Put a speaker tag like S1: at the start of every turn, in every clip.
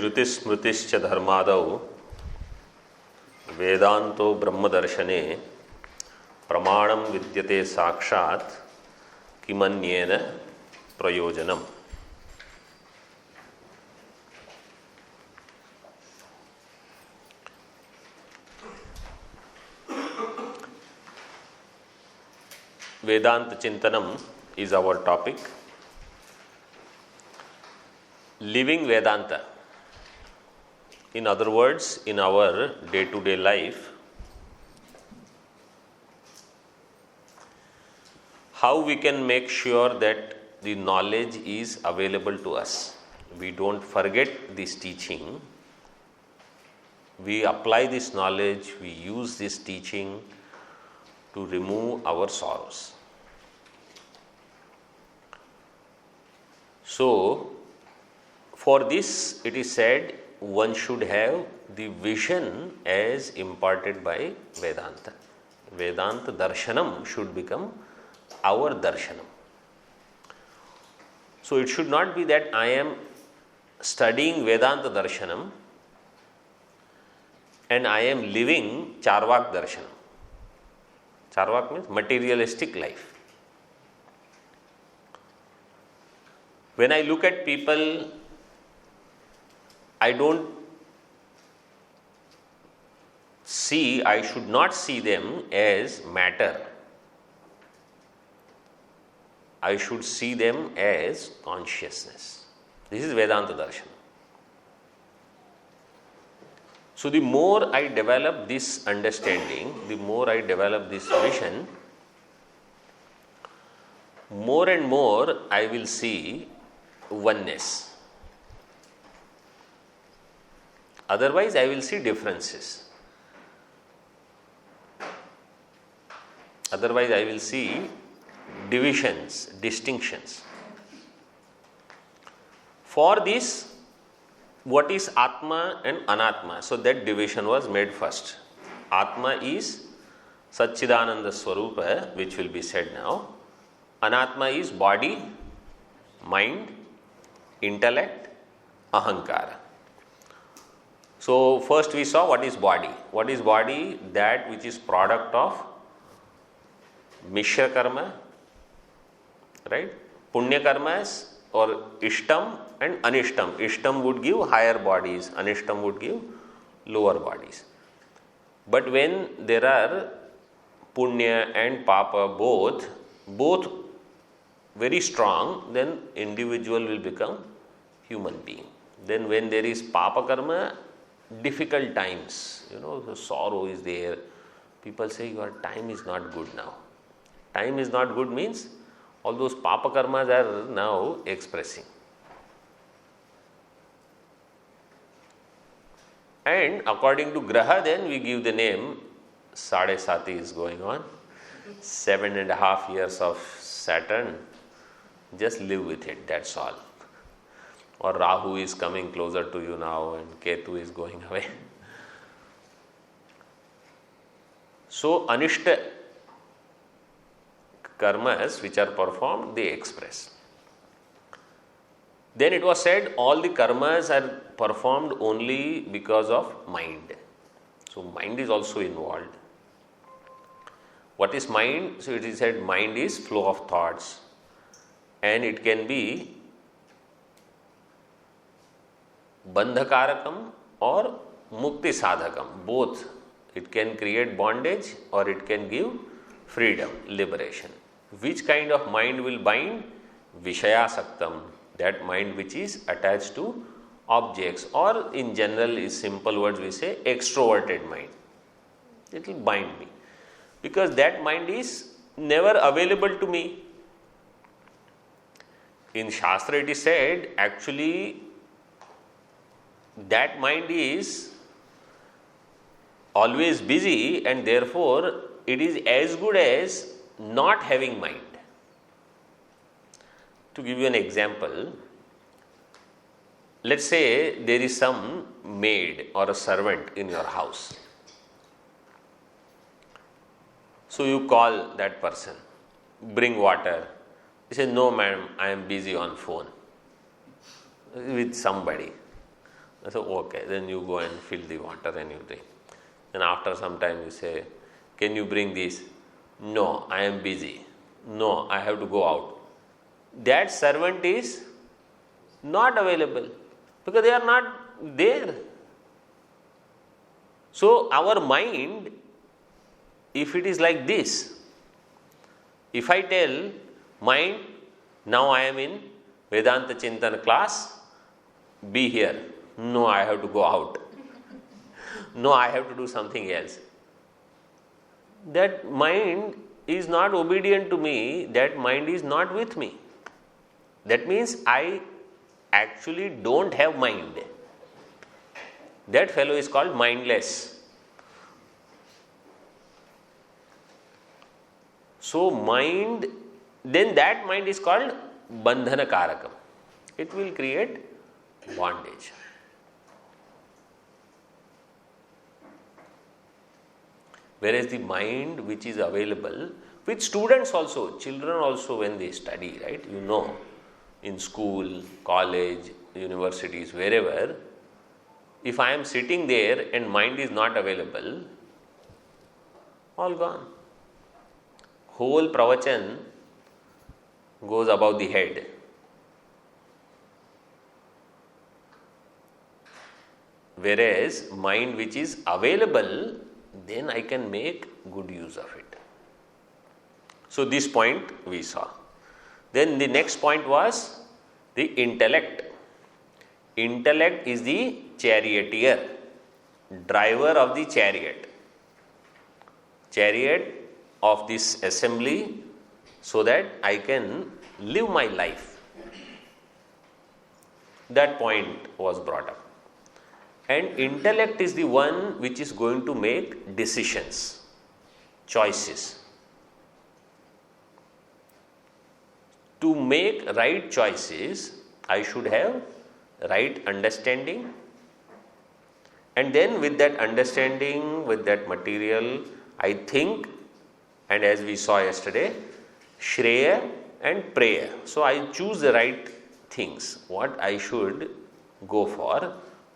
S1: श्रुतिस्मृतिश्च धर्मादौ वेदांतो ब्रह्मदर्शने प्रमाणं विद्यते साक्षात् किमन्येन प्रयोजनम्. Vedanta Chintanam is our topic. Living Vedanta. In other words, in our day-to-day life, how we can make sure that the knowledge is available to us. We don't forget this teaching. We apply this knowledge, we use this teaching to remove our sorrows. So, for this it is said one should have the vision as imparted by Vedanta. Vedanta darshanam should become our darshanam. So, it should not be that I am studying Vedanta darshanam and I am living Charvak darshanam. Charvak means materialistic life. When I look at people, I should not see them as matter. I should see them as consciousness. This is Vedanta darshan. So the more I develop this understanding, the more I develop this vision, more and more I will see oneness. Otherwise, I will see differences. Otherwise, I will see divisions, distinctions. For this, what is Atma and Anatma? So that division was made first. Atma is Satchidananda Swarupa, which will be said now. Anatma is body, mind, intellect, ahankara. So first we saw what is body. What is body? That which is product of Mishra karma, right? Punya karmas or Ishtam and Anishtam. Ishtam would give higher bodies, Anishtam would give lower bodies. But when there are Punya and Papa both very strong, then individual will become human being. Then when there is Papa karma, difficult times, the sorrow is there. People say your time is not good now. Time is not good means all those Papa karmas are now expressing. And according to Graha, then we give the name Sade Sati is going on. 7.5 years of Saturn. Just live with it, that's all. Or Rahu is coming closer to you now and Ketu is going away. So, Anishta karmas which are performed, they express. Then it was said all the karmas are performed only because of mind. So, mind is also involved. What is mind? So, it is said mind is flow of thoughts and it can be bandhakarakam or mukti sadhakam, both. It can create bondage or it can give freedom, liberation. Which kind of mind will bind? Vishayasaktam, that mind which is attached to objects, or in general, in simple words we say extroverted mind. It will bind me because that mind is never available to me. In Shastra it is said actually that mind is always busy and therefore it is as good as not having mind. To give you an example, let's say there is some maid or a servant in your house. So you call that person, bring water. He says, no madam, I am busy on phone with somebody. I say, okay, then you go and fill the water and you drink. And after some time you say, can you bring this? No, I am busy. No, I have to go out. That servant is not available because they are not there. So our mind, if it is like this, if I tell mind, now I am in Vedanta Chintan class, be here. No, I have to go out. No, I have to do something else. That mind is not obedient to me, that mind is not with me. That means I actually don't have mind. That fellow is called mindless. So mind, then that mind is called bandhana karakam. It will create bondage. Whereas the mind which is available, with students also, children also when they study, right? You know, in school, college, universities, wherever, if I am sitting there and mind is not available, all gone. Whole pravachan goes above the head. Whereas mind which is available, then I can make good use of it. So this point we saw. Then the next point was the intellect. Intellect is the charioteer, driver of the chariot. Chariot of this assembly so that I can live my life. That point was brought up. And intellect is the one which is going to make decisions, choices. To make right choices, I should have right understanding. And then with that understanding, with that material, I think, and as we saw yesterday, Shreya and Preya. So I choose the right things, what I should go for.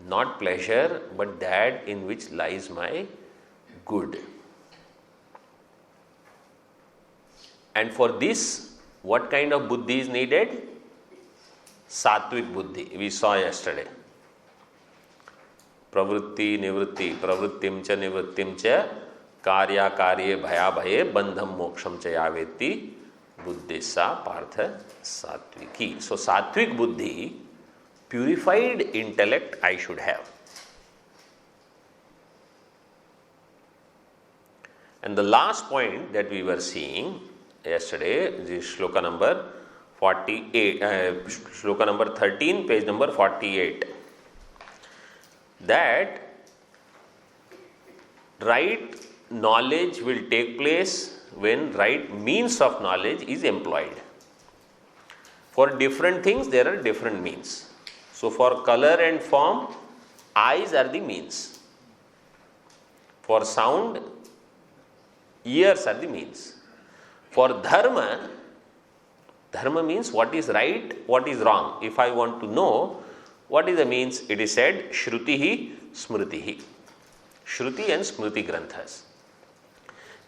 S1: Not pleasure, but that in which lies my good. And for this, what kind of buddhi is needed? Sattvic buddhi. We saw yesterday. Pravritti, nivritti, pravrittim cha nivrittim cha, karya karye bhaya bhaye, bandham moksham cha yaveti, buddhi sa partha sattviki. So sattvic buddhi, purified intellect I should have. And the last point that we were seeing yesterday is shloka number 48, shloka number 13, page number 48. That right knowledge will take place when right means of knowledge is employed. For different things there are different means. So for color and form, eyes are the means. For sound, ears are the means. For dharma, dharma means what is right, what is wrong. If I want to know what is the means, it is said Shrutihi Smritihi. Shruti and Smriti Granthas.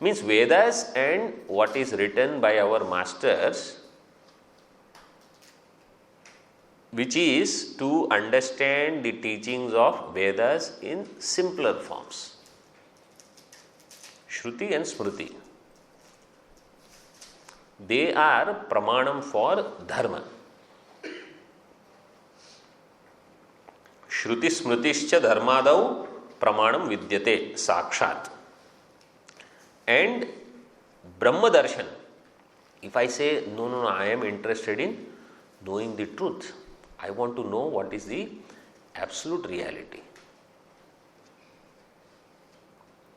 S1: Means Vedas and what is written by our masters, which is to understand the teachings of Vedas in simpler forms. Shruti and Smriti. They are pramanam for dharma. Shruti Smritischa dharmadau pramanam vidyate sakshat. And Brahma Darshan. If I say, no, I am interested in knowing the truth. I want to know what is the absolute reality.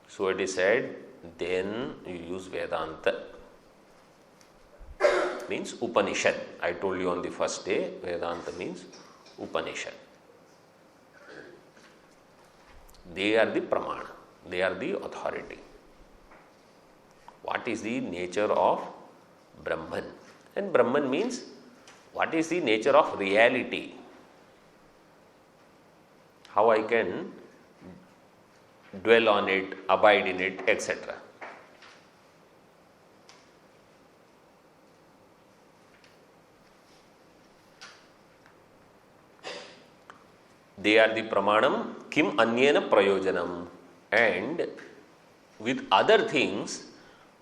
S1: So it is said, then you use Vedanta. Means Upanishad. I told you on the first day, Vedanta means Upanishad. They are the pramana. They are the authority. What is the nature of Brahman? And Brahman means what is the nature of reality? how I can dwell on it, abide in it, etc. They are the pramanam, kim anyena prayojanam. And with other things,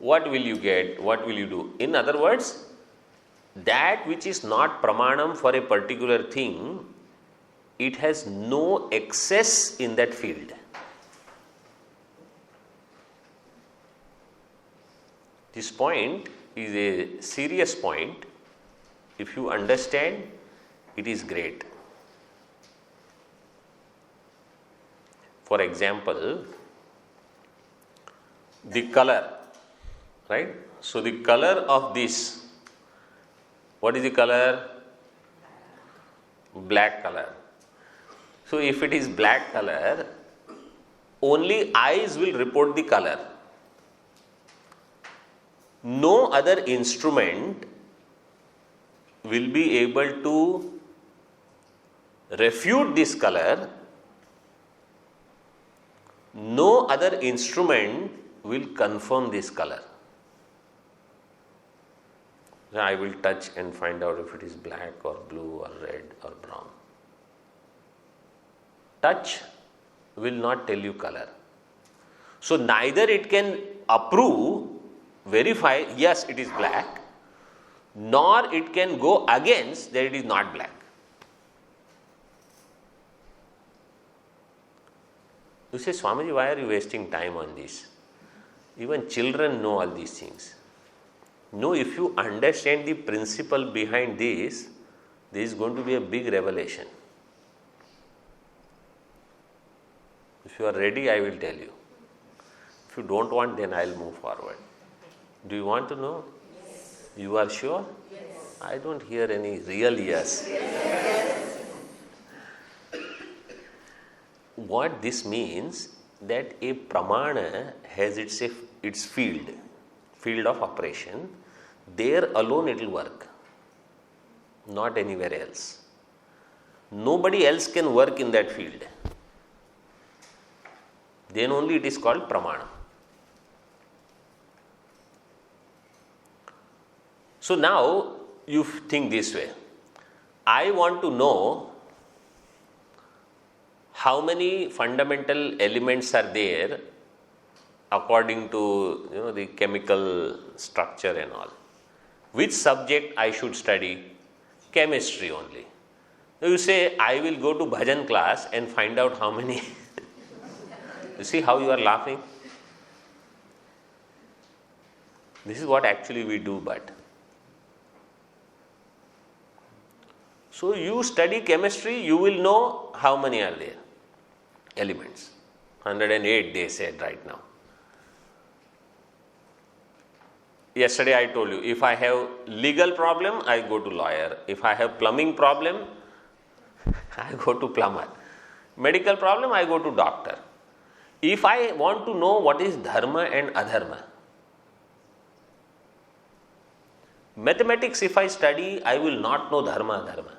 S1: what will you get? What will you do? In other words, that which is not pramanam for a particular thing, it has no excess in that field. This point is a serious point. If you understand, it is great. For example, the color, right? So the color of this, what is the color? Black color. So if it is black color, only eyes will report the color. No other instrument will be able to refute this color. No other instrument will confirm this color. I will touch and find out if it is black or blue or red or brown. Touch will not tell you color. So neither it can approve, verify, yes, it is black, nor it can go against that it is not black. You say, Swamiji, why are you wasting time on this? Even children know all these things. No, if you understand the principle behind this, there is going to be a big revelation. If you are ready, I will tell you. If you don't want, then I will move forward. Do you want to know? Yes. You are sure? Yes. I don't hear any real yes. Yes. What this means, that a pramana has its field of operation. There alone it will work, not anywhere else. Nobody else can work in that field. Then only it is called pramana. So now you think this way. I want to know how many fundamental elements are there according to the chemical structure and all. Which subject I should study? Chemistry only. You say, I will go to bhajan class and find out how many. You see how you are laughing? This is what actually we do, but. So you study chemistry, you will know how many are there. Elements. 108 they said right now. Yesterday I told you, if I have legal problem, I go to lawyer. If I have plumbing problem, I go to plumber. Medical problem, I go to doctor. If I want to know what is dharma and adharma, mathematics if I study, I will not know dharma, adharma.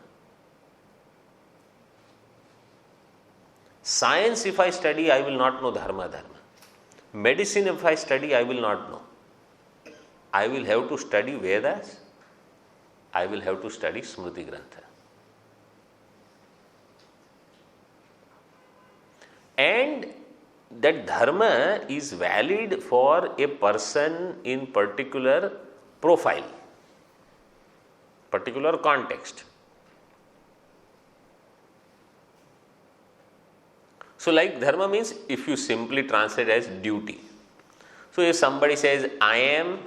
S1: Science if I study, I will not know dharma, dharma. Medicine if I study, I will not know. I will have to study Vedas. I will have to study Smriti Grantha. And that dharma is valid for a person in particular profile, particular context. So like dharma means, if you simply translate as duty. So if somebody says, I am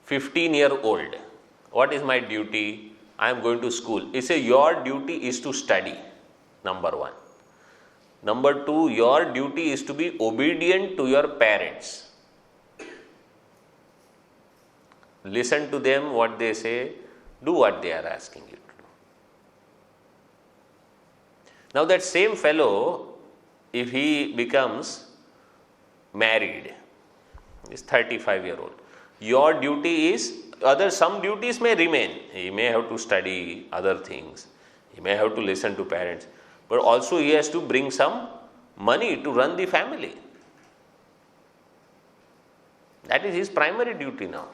S1: 15-year-old, what is my duty? I am going to school. He says, your duty is to study, number one. Number two, your duty is to be obedient to your parents. Listen to them, what they say, do what they are asking you to do. Now that same fellow, if he becomes married, is 35-year-old, your duty is, some duties may remain. He may have to study other things. He may have to listen to parents. but also he has to bring some money to run the family. That is his primary duty now.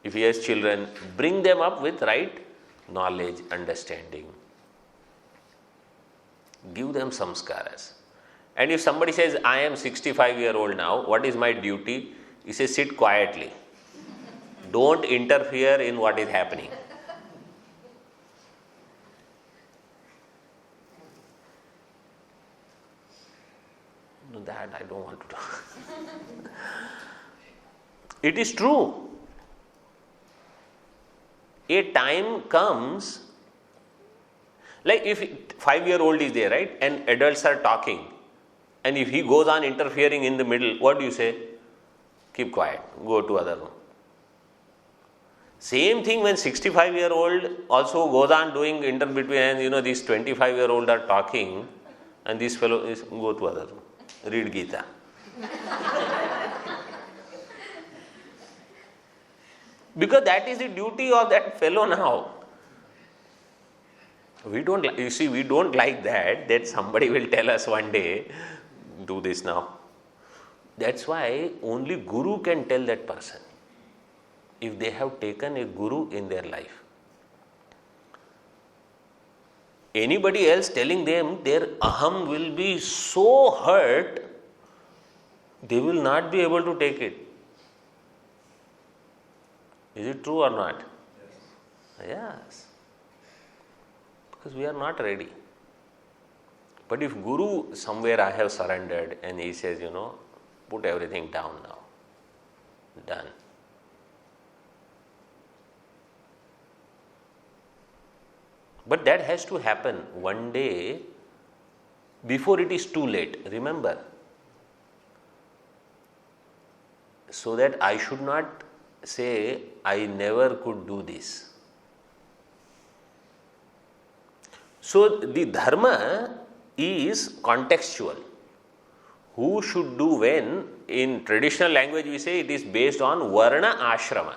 S1: If he has children, bring them up with right knowledge, understanding. Give them samskaras. And if somebody says, I am 65-year-old now, what is my duty? He says, sit quietly. Don't interfere in what is happening. No, that I don't want to do. It is true. A time comes, like if 5-year-old is there, right, and adults are talking, and if he goes on interfering in the middle, what do you say? Keep quiet, go to other room. Same thing when 65-year-old also goes on doing between, and these 25-year-old are talking, and this fellow is go to other room, read Gita. Because that is the duty of that fellow now. We don't like that somebody will tell us one day, do this now. That's why only Guru can tell that person, if they have taken a Guru in their life. Anybody else telling them, their aham will be so hurt, they will not be able to take it. Is it true or not? Yes. Because we are not ready. But if Guru, somewhere I have surrendered and he says, put everything down now. Done. But that has to happen one day before it is too late. Remember. So that I should not say, I never could do this. So the dharma is contextual. Who should do when? In traditional language we say it is based on varna ashrama.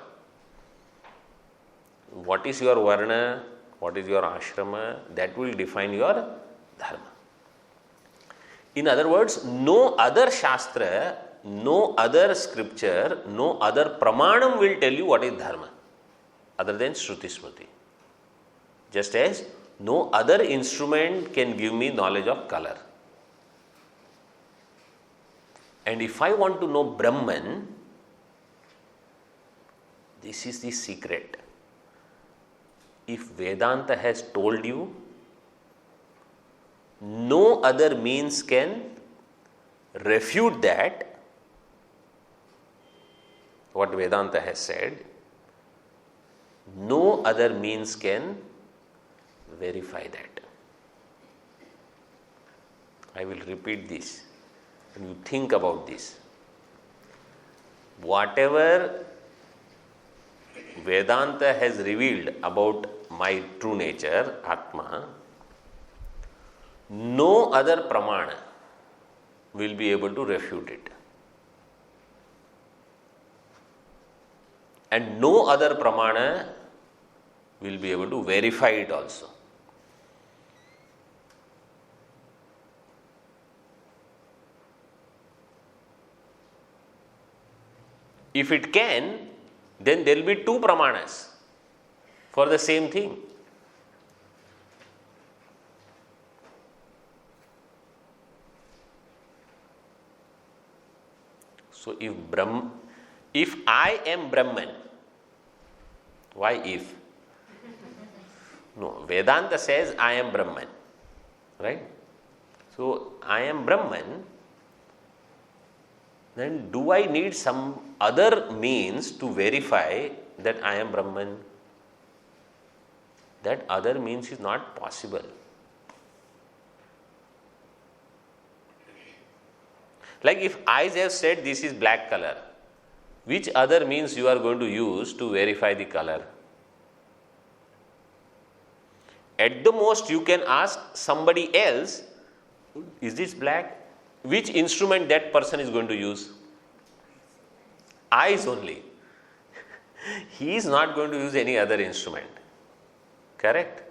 S1: What is your varna? What is your ashrama? That will define your dharma. In other words, no other shastra, no other scripture, no other pramanam will tell you what is dharma other than Shruti Smriti. Just as no other instrument can give me knowledge of color. And if I want to know Brahman, this is the secret. If Vedanta has told you, no other means can refute that, what Vedanta has said, no other means can verify that. I will repeat this and you think about this. Whatever Vedanta has revealed about my true nature, Atma, no other pramana will be able to refute it. And no other pramana will be able to verify it also. If it can, then there will be two pramanas for the same thing. So if I am Brahman, why if? No, Vedanta says I am Brahman, right? So I am Brahman, then do I need some other means to verify that I am Brahman? That other means is not possible. Like if eyes have said this is black color, which other means you are going to use to verify the color? At the most you can ask somebody else, is this black? Which instrument that person is going to use? Eyes only. He is not going to use any other instrument. Correct?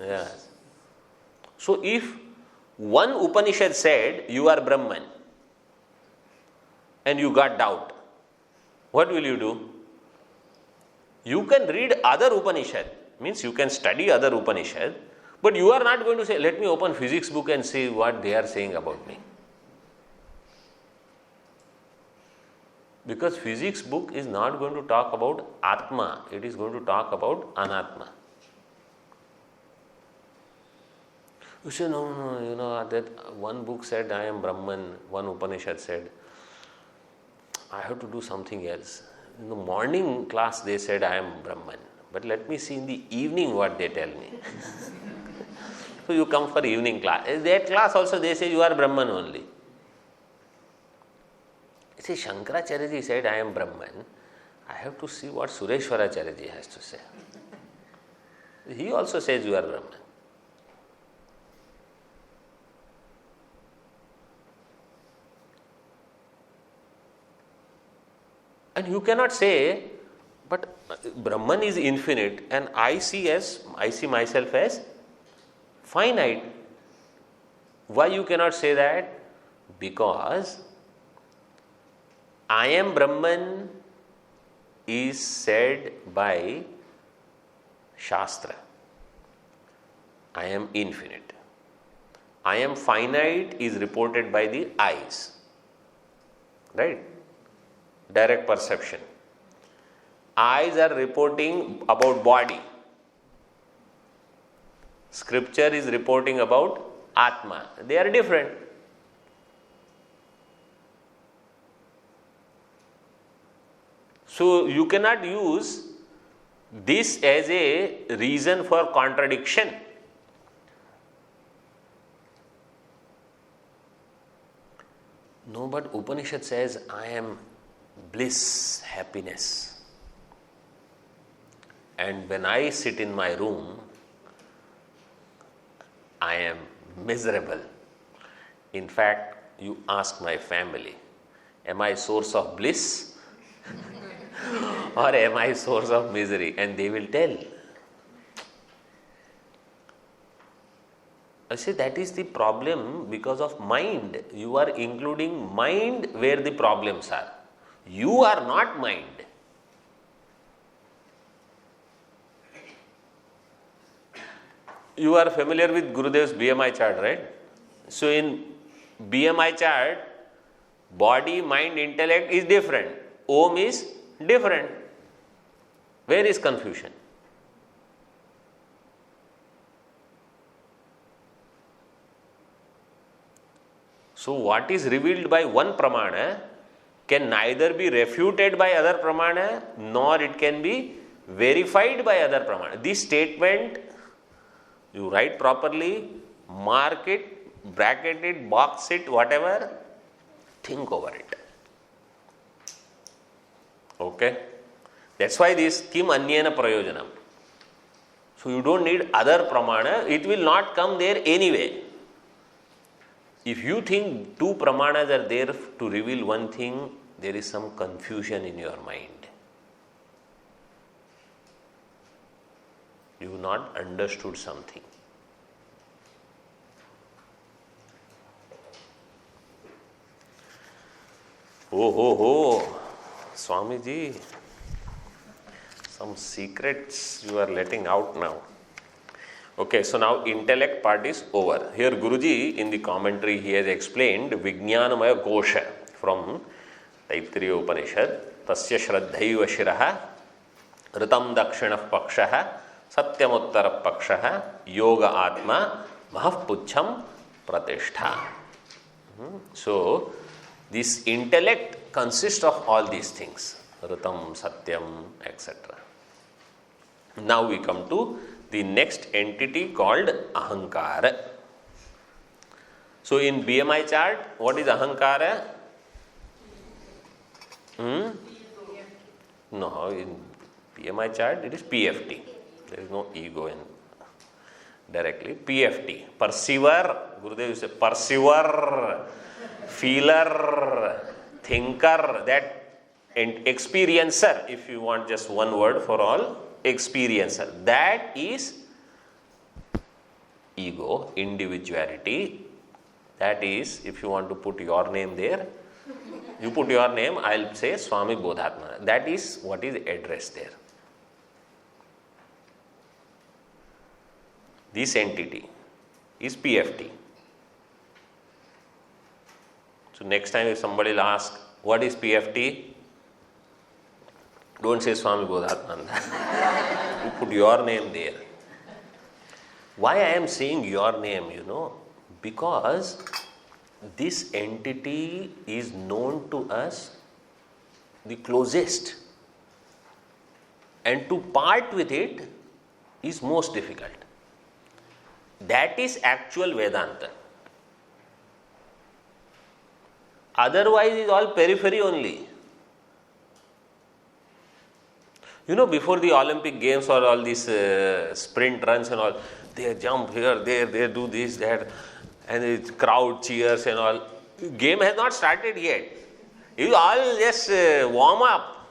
S1: Yes. So if one Upanishad said you are Brahman and you got doubt, what will you do? You can read other Upanishad, means you can study other Upanishad, but you are not going to say, let me open physics book and see what they are saying about me. Because physics book is not going to talk about Atma, it is going to talk about Anatma. You say, no, that one book said I am Brahman, one Upanishad said, I have to do something else. In the morning class they said I am Brahman, but let me see in the evening what they tell me. So you come for evening class. In that class also they say you are Brahman only. See, Shankaracharya said I am Brahman. I have to see what Sureshwaracharya has to say. He also says you are Brahman. And you cannot say, but Brahman is infinite and I see myself as finite. Why you cannot say that? Because I am Brahman is said by Shastra. I am infinite. I am finite is reported by the eyes. Right? Direct perception. Eyes are reporting about body. Scripture is reporting about Atma. They are different. So you cannot use this as a reason for contradiction. No, but Upanishad says I am bliss, happiness. And when I sit in my room, I am miserable. In fact, you ask my family, am I source of bliss or am I source of misery? And they will tell. I say that is the problem because of mind. You are including mind where the problems are. You are not mind. You are familiar with Gurudev's BMI chart, right? So in BMI chart, body, mind, intellect is different. Om is different. Where is confusion? So what is revealed by one pramana can neither be refuted by other pramana nor it can be verified by other pramana. This statement, you write properly, mark it, bracket it, box it, whatever, think over it. Okay? That's why this kim anyena prayojanam. So you don't need other pramana, it will not come there anyway. If you think two pramanas are there to reveal one thing, there is some confusion in your mind. You have not understood something. Oh, Swamiji, some secrets you are letting out now. Okay, so now intellect part is over. Here Guruji in the commentary he has explained Vijnanamaya Kosha from Taittiriya Upanishad. Tasya Shraddhaiva Shiraha Ritam Dakshinah Pakshaha Satyamuttara Pakshaha Yoga Atma Mahapucham Pratishtha. So this intellect consists of all these things. Ritam, Satyam, etc. Now we come to the next entity called Ahankara. So in BMI chart, what is Ahankara? No, in BMI chart it is PFT. There is no ego in directly. PFT, perceiver, Gurudev you say perceiver, feeler, thinker, that experiencer, if you want just one word for all, experiencer. That is ego, individuality. That is, if you want to put your name there, you put your name, I'll say Swami Bodhatmananda. That is what is addressed there. This entity is PFT. So next time if somebody will ask, what is PFT? Don't say Swami Bodhatmananda. You put your name there. Why I am saying your name, because this entity is known to us the closest, and to part with it is most difficult. That is actual Vedanta. Otherwise, it's all periphery only. Before the Olympic Games or all these sprint runs and all, they jump here, there, they do this, that, and the crowd cheers and all. Game has not started yet. You all just warm up.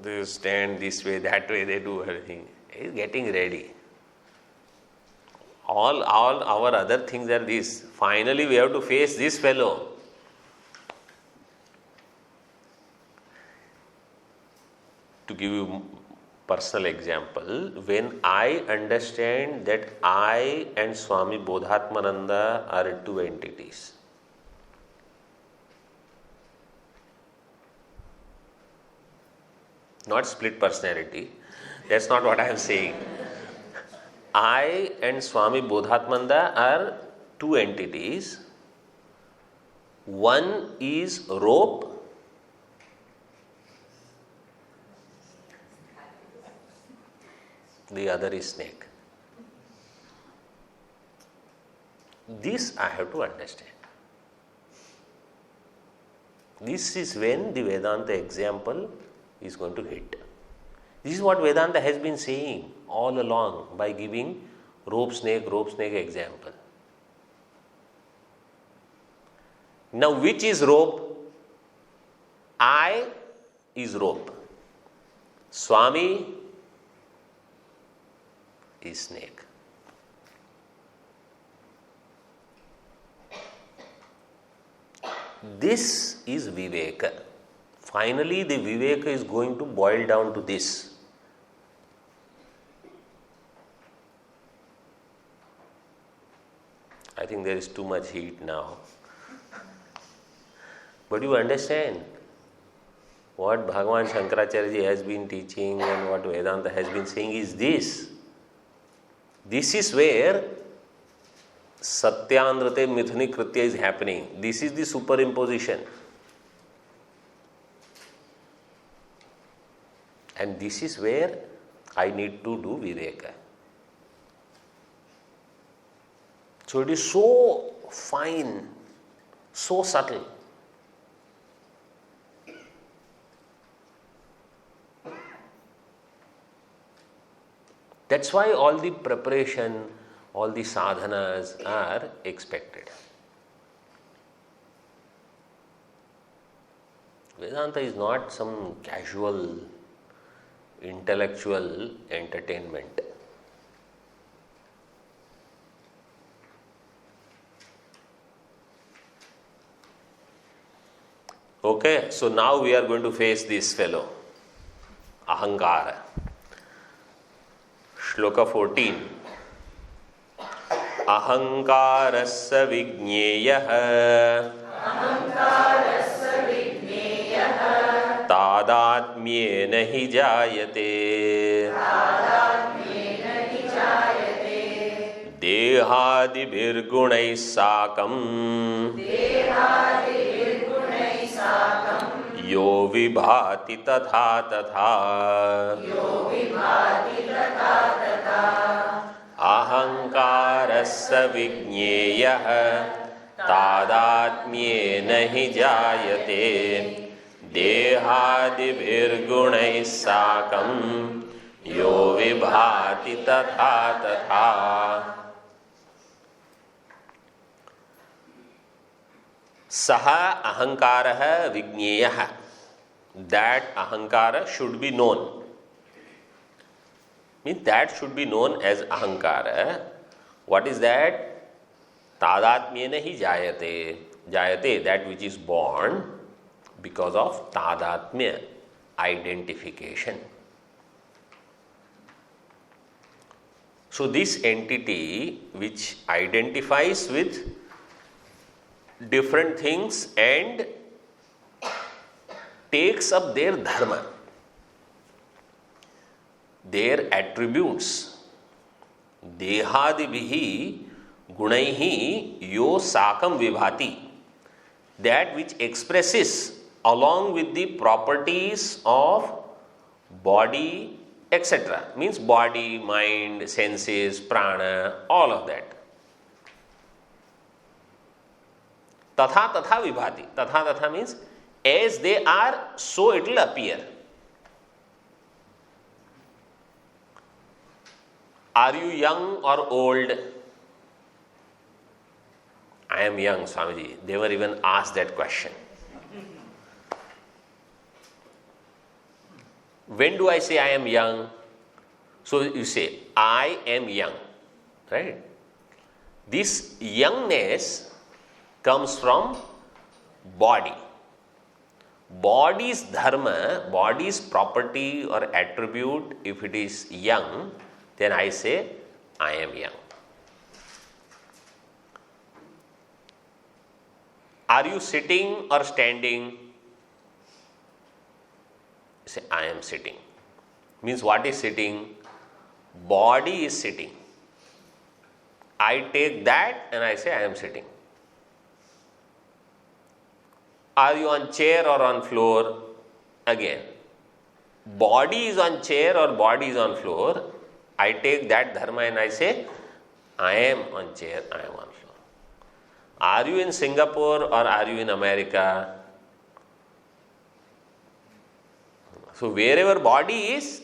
S1: They stand this way, that way, they do everything. It's getting ready. All our other things are this. Finally, we have to face this fellow. To give you personal example, when I understand that I and Swami Bodhatmananda are two entities, not split personality, that's not what I am saying. I and Swami Bodhatmananda are two entities. One is rope, the other is snake. This I have to understand. This is when the Vedanta example is going to hit. This is what Vedanta has been saying all along by giving rope snake example. Now, which is rope? I is rope. Swami is snake. This is Viveka. Finally, the Viveka is going to boil down to this. I think there is too much heat now. But you understand what Bhagavan Shankaracharya ji has been teaching and what Vedanta has been saying is this. This is where Satyandrate Mithuni Kritya is happening. This is the superimposition. And this is where I need to do Viveka. So it is so fine, so subtle. That's why all the preparation, all the sadhanas are expected. Vedanta is not some casual, intellectual entertainment. Okay, so now we are going to face this fellow, Ahankara. Shloka 14. Ahankarasya vigneyaha tadatmyena hi jayate dehadibhirgunai sakam yo vibhati tatha tatha ahankarasya vigneyaha tadatmyena hi jayate dehadibhirgunai sakam yo vibhati tatha tatha. Saha ahankaraha vigneyaha. That ahankara should be known. Means that should be known as ahankara. What is that? Tadatmyena hi jayate. Jayate, that which is born because of tadatmya, identification. So this entity which identifies with different things and takes up their dharma, their attributes, dehadibihi gunaihi yo sakam vibhati, that which expresses along with the properties of body, etc. Means body, mind, senses, prana, all of that. Tatha tatha vibhati. Tatha tatha means as they are, so it will appear. Are you young or old? I am young, Swamiji. They were even asked that question. When do I say I am young? So you say, I am young. Right? This youngness comes from body. Body's dharma, body's property or attribute, if it is young, then I say, I am young. Are you sitting or standing? Say, I am sitting. Means what is sitting? Body is sitting. I take that and I say, I am sitting. Are you on chair or on floor? Again, body is on chair or body is on floor. I take that dharma and I say, I am on chair, I am on floor. Are you in Singapore or are you in America? So wherever body is,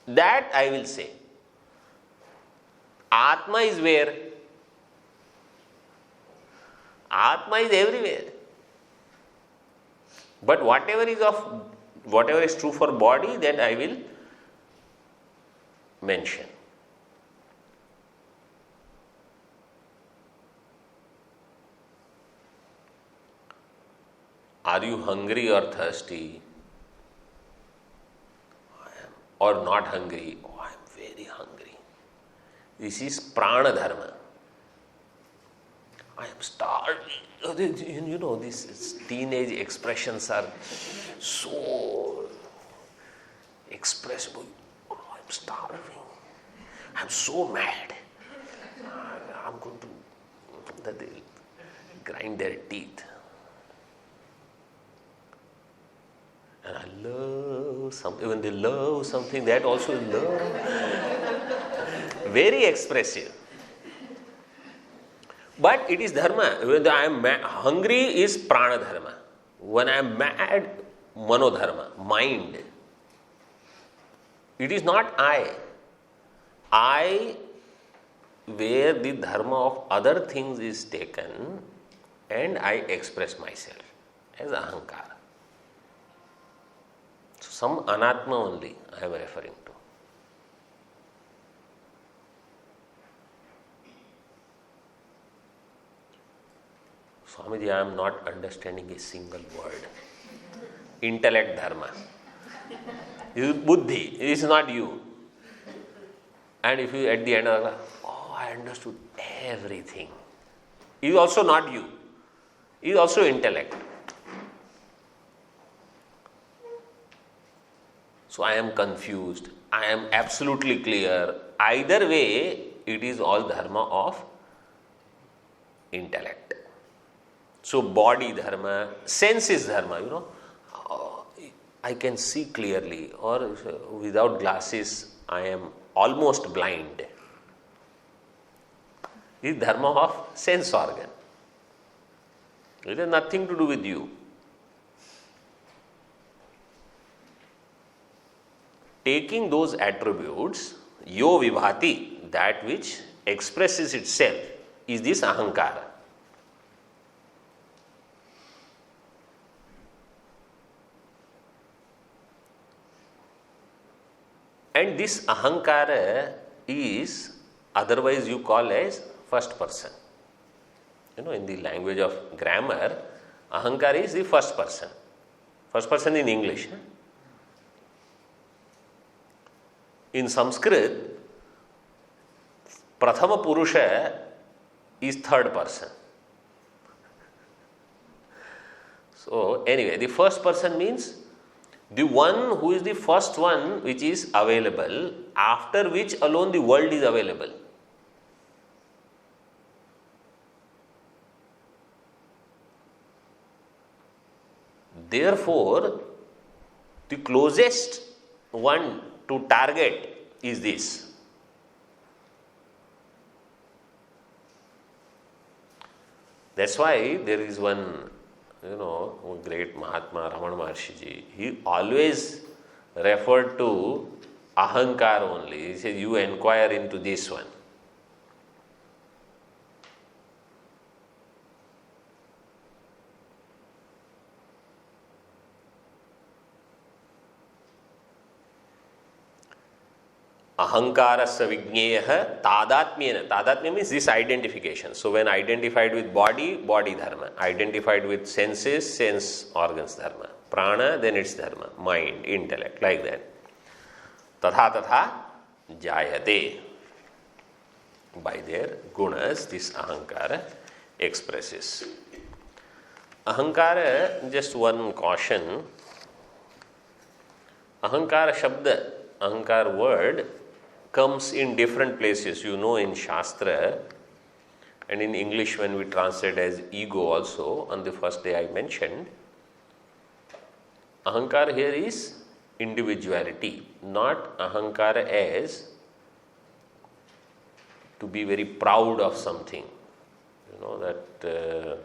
S1: that I will say. Atma is where? Atma is everywhere. But whatever is true for body, that I will mention. Are you hungry or thirsty? I am. Or not hungry? Oh, I am very hungry. This is prana dharma. I am starving. You know, these teenage expressions are so expressible. Oh, I am starving. I am so mad. I am going to that they'll grind their teeth. And I love something. When they love something, that also is love. Very expressive. But it is dharma. When I am hungry is prana dharma. When I am mad, mano dharma, mind. It is not I. I, where the dharma of other things is taken, and I express myself as ahankara. So some anatma only I am referring to. Swamiji, I am not understanding a single word. Intellect dharma. This is buddhi. This is not you. And if you at the end of the class, oh, I understood everything. It is also not you. It is also intellect. So I am confused. I am absolutely clear. Either way, it is all dharma of intellect. So body dharma, senses dharma, I can see clearly, or without glasses I am almost blind. This is dharma of sense organ. It has nothing to do with you. Taking those attributes, yo vibhati, that which expresses itself, is this ahankara. And this ahankara is otherwise you call as first person. In the language of grammar, ahankara is the first person. First person in English. In Sanskrit, prathama purusha is third person. So anyway, the first person means the one who is the first one which is available, after which alone the world is available. Therefore, the closest one to target is this. That's why there is one, great Mahatma Ramana Maharshi, he always referred to ahankar only. He says, you inquire into this one. Ahankarasya vijñeya tadatmyena. Tadatmya means this identification. So when identified with body, body dharma. Identified with senses, sense organs dharma. Prana, then it's dharma. Mind, intellect, like that. Tatha tatha jayate. By their gunas, this ahankara expresses. Ahankara, just one caution. Ahankara shabda, ahankar word, comes in different places, in Shastra, and in English when we translate as ego also, on the first day I mentioned. Ahankar here is individuality, not ahankara as to be very proud of something. That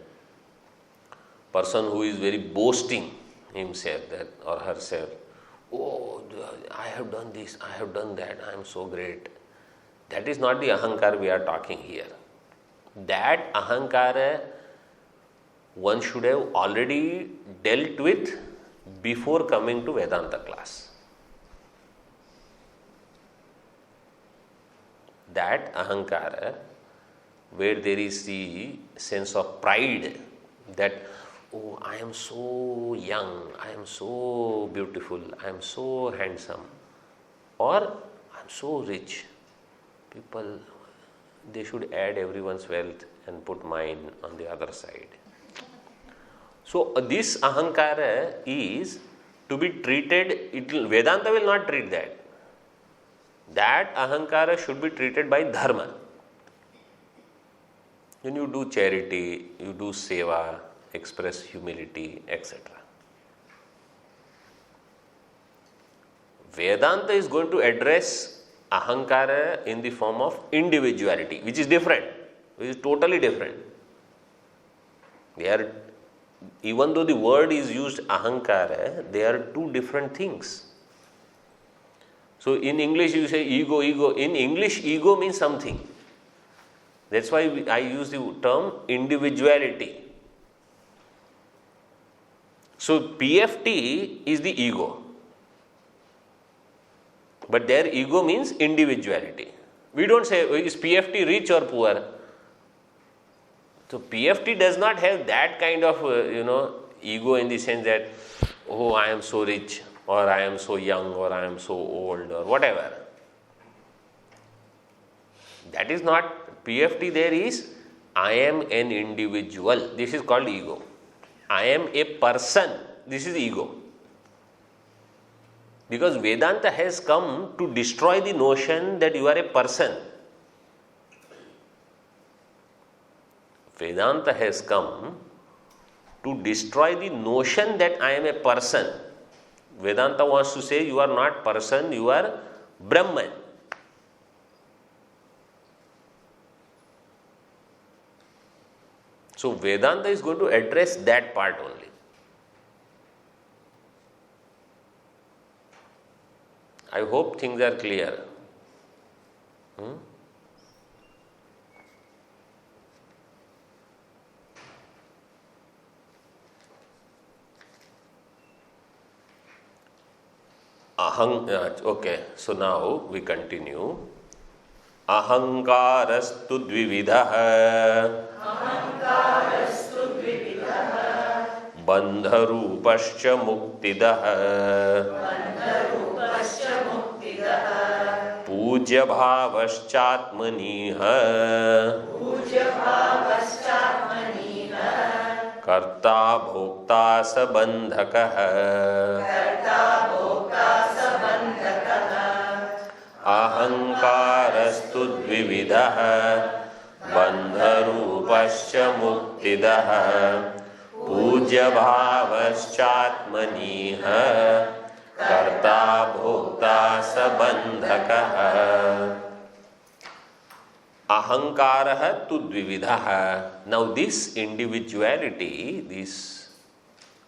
S1: person who is very boasting himself that or herself. Oh, I have done this, I have done that, I am so great. That is not the ahankara we are talking here. That ahankara one should have already dealt with before coming to Vedanta class. That ahankara, where there is the sense of pride that, oh, I am so young, I am so beautiful, I am so handsome, or I am so rich. People, they should add everyone's wealth and put mine on the other side. So this ahankara is to be treated, Vedanta will not treat that. That ahankara should be treated by dharma. When you do charity, you do seva, express humility, etc. Vedanta is going to address ahankara in the form of individuality, which is different, which is totally different. They are, even though the word is used ahankara, they are two different things. So in English you say ego, ego. In English, ego means something. That's why I use the term individuality. So PFT is the ego. But their ego means individuality. We don't say, is PFT rich or poor? So PFT does not have that kind of, ego in the sense that, oh, I am so rich, or I am so young, or I am so old, or whatever. That is not PFT. There is, I am an individual. This is called ego. I am a person. This is ego. Because Vedanta has come to destroy the notion that you are a person. Vedanta has come to destroy the notion that I am a person. Vedanta wants to say you are not person, you are Brahman. So Vedanta is going to address that part only. I hope things are clear. Okay, so now we continue. Ahankarastu dvividha bandharupascha muktidah पूज्य भावश्चात्मनीह कर्ता भोक्ता सबंधकः अहंकारस्तु द्विविधः बन्धरूपश्च मुक्तिदः पूज्य भावश्चात्मनीह कर्ता भोक्ता सबंधकः अहंकारः तु द्विविधः. Now this individuality, this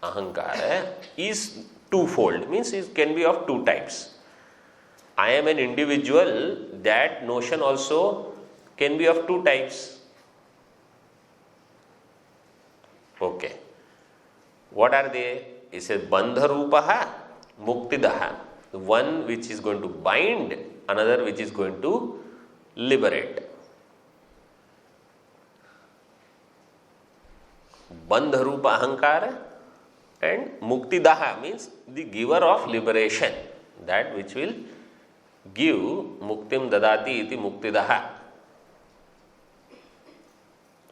S1: ahankara is twofold, means it can be of two types. I am an individual, that notion also can be of two types. Okay, what are they? It says bandha rupaha muktidaha, one which is going to bind, another which is going to liberate. Bandha rupa ahankara and muktidaha means the giver of liberation, that which will give. Muktim dadati iti muktidaha,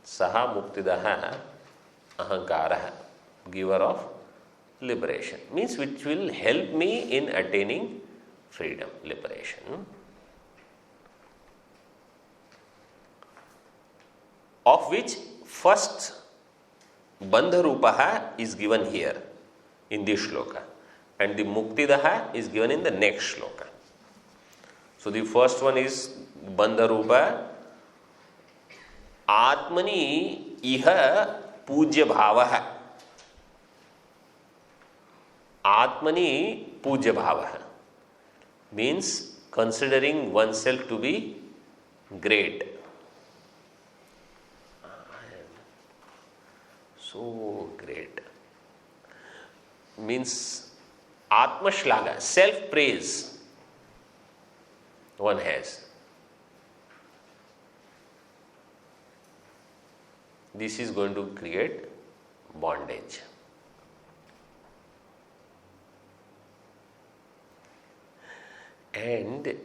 S1: saha muktidaha ahankara, giver of liberation, means which will help me in attaining freedom, liberation. Of which first bandha rupaha is given here in this shloka, and the muktidaha is given in the next shloka. So the first one is bandha rupa atmani iha pujya bhavaha. Atmani pujya bhavaha means considering oneself to be great. I am so great. Means atmashlaga, self-praise one has. This is going to create bondage. And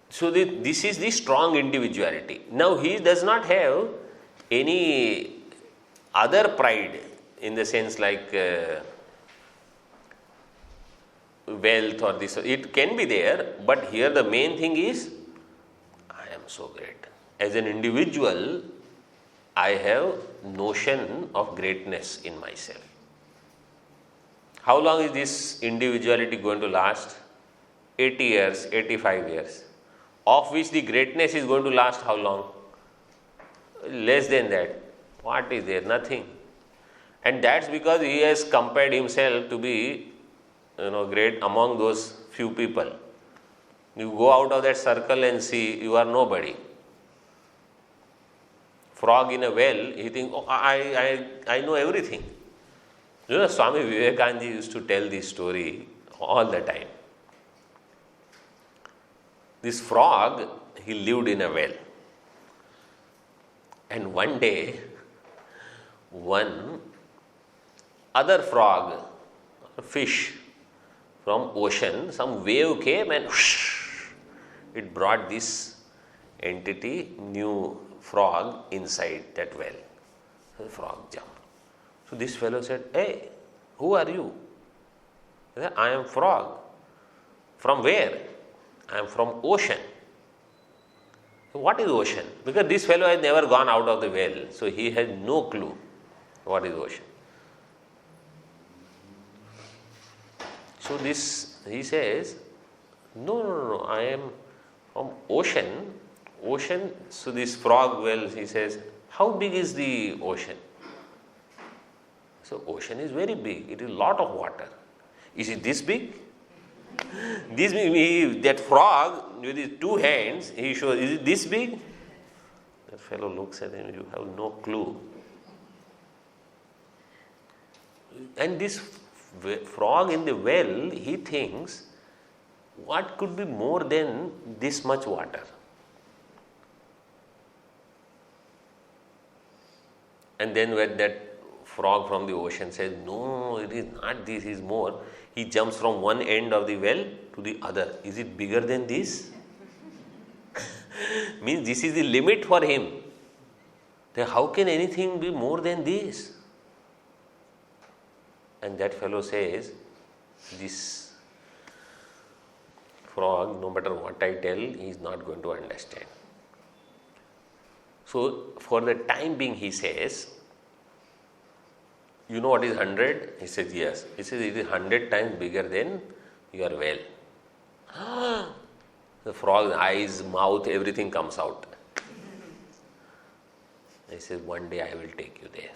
S1: so this is the strong individuality. Now he does not have any other pride in the sense like wealth or this. It can be there, but here the main thing is I am so great. As an individual, I have notion of greatness in myself. How long is this individuality going to last? 80 years, 85 years. Of which the greatness is going to last how long? Less than that. What is there? Nothing. And that's because he has compared himself to be, great among those few people. You go out of that circle and see, you are nobody. Frog in a well, he thinks, oh, I know everything. Swami Vivekananda used to tell this story all the time. This frog, he lived in a well. And one day, one other frog, fish from ocean, some wave came and whoosh, it brought this entity, new frog, inside that well. So the frog jumped. So this fellow said, hey, who are you? He said, I am frog. From where? I am from ocean. What is ocean? Because this fellow has never gone out of the well, so he has no clue what is ocean. So this, he says, no, I am from ocean. Ocean, so this frog well, he says, how big is the ocean? So ocean is very big, it is a lot of water. Is it this big? This big, that frog with his two hands, he shows, is it this big? That fellow looks at him, you have no clue. And this frog in the well, he thinks what could be more than this much water? And then when that frog from the ocean says, no, it is not this, is more. He jumps from one end of the well to the other. Is it bigger than this? Means this is the limit for him. Then how can anything be more than this? And that fellow says, this frog, no matter what I tell, he is not going to understand. So, for the time being, he says, you know what is 100? He says, yes. He says, it is 100 times bigger than your well. The frog's eyes, mouth, everything comes out. He says, one day I will take you there.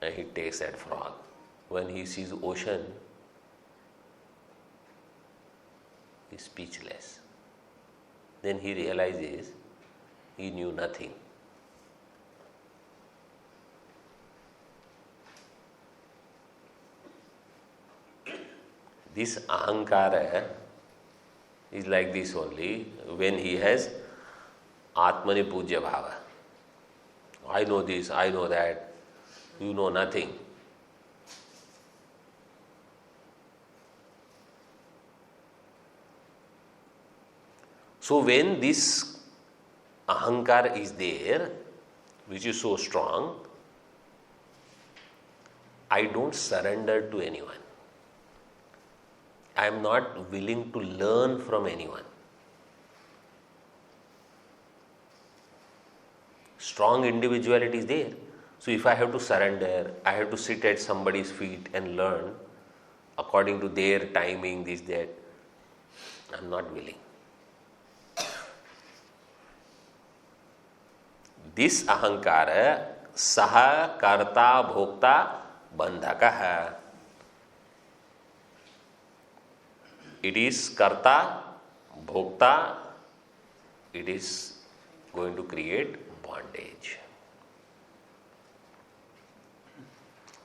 S1: And he takes that frog. When he sees ocean, he is speechless. Then he realizes he knew nothing. This ahankara is like this only when he has atmani pujya bhava. I know this, I know that, you know nothing. So when this ahankara is there, which is so strong, I don't surrender to anyone. I am not willing to learn from anyone. Strong individuality is there. So if I have to surrender, I have to sit at somebody's feet and learn according to their timing, this, that, I am not willing. This ahankara saha karta bhokta bandhakaha. It is karta, bhokta, it is going to create bondage.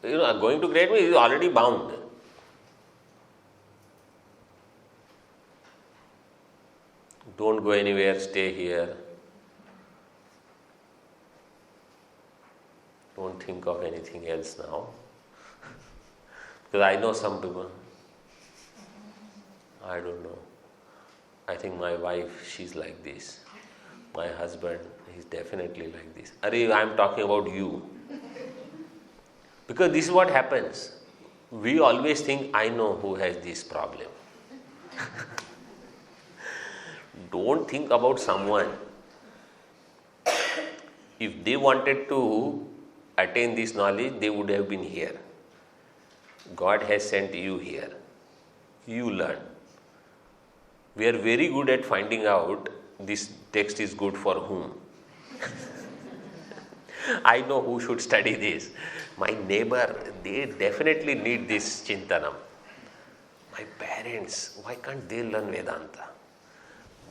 S1: Going to create means it is already bound. Don't go anywhere, stay here. Don't think of anything else now. Because I know some people, I don't know. I think my wife, she's like this. My husband, he's definitely like this. Arey, I'm talking about you. Because this is what happens. We always think, I know who has this problem. Don't think about someone. If they wanted to attain this knowledge, they would have been here. God has sent you here. You learn. We are very good at finding out this text is good for whom. I know who should study this. My neighbor, they definitely need this chintanam. My parents, why can't they learn Vedanta?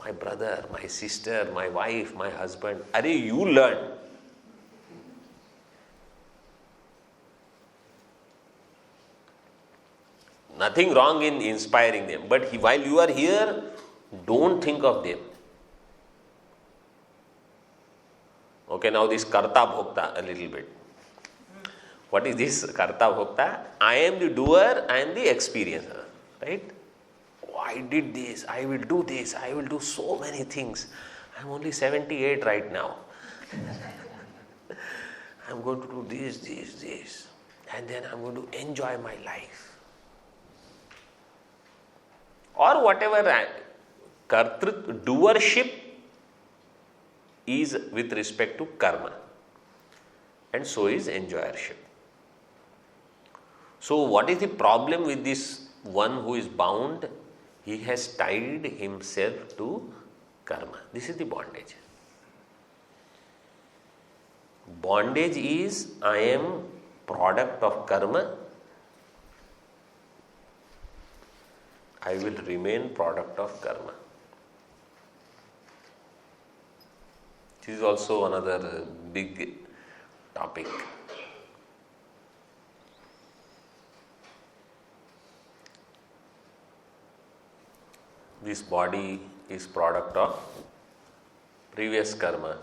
S1: My brother, my sister, my wife, my husband. Arey, you learn. Nothing wrong in inspiring them. But while you are here, don't think of them. Okay, now this karta bhokta a little bit. What is this karta bhokta? I am the doer, I am the experiencer. Right? Oh, I did this, I will do this, I will do so many things. I am only 78 right now. I am going to do this. And then I am going to enjoy my life. Or whatever, doership is with respect to karma. And so is enjoyership. So what is the problem with this one who is bound? He has tied himself to karma. This is the bondage. Bondage is, I am product of karma. I will remain product of karma. This is also another big topic. this body is product of previous karma,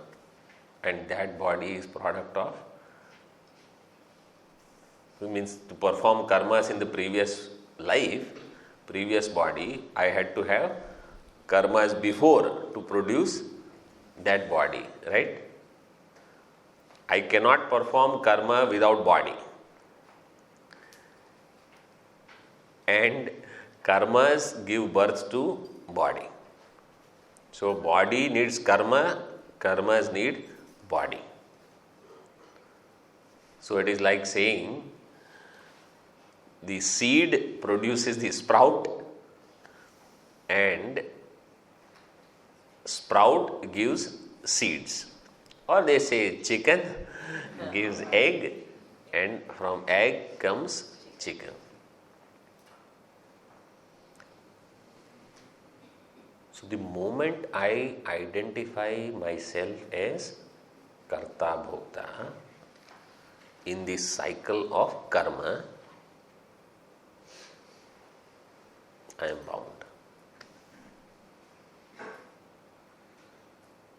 S1: and that body is product of, it means to perform karmas in the previous life, previous body, I had to have karmas before to produce that body, right? I cannot perform karma without body. And karmas give birth to body. So body needs karma, karmas need body. So it is like saying the seed produces the sprout and sprout gives seeds. Or they say chicken gives egg and from egg comes chicken. So the moment I identify myself as karta bhokta in this cycle of karma, I am bound.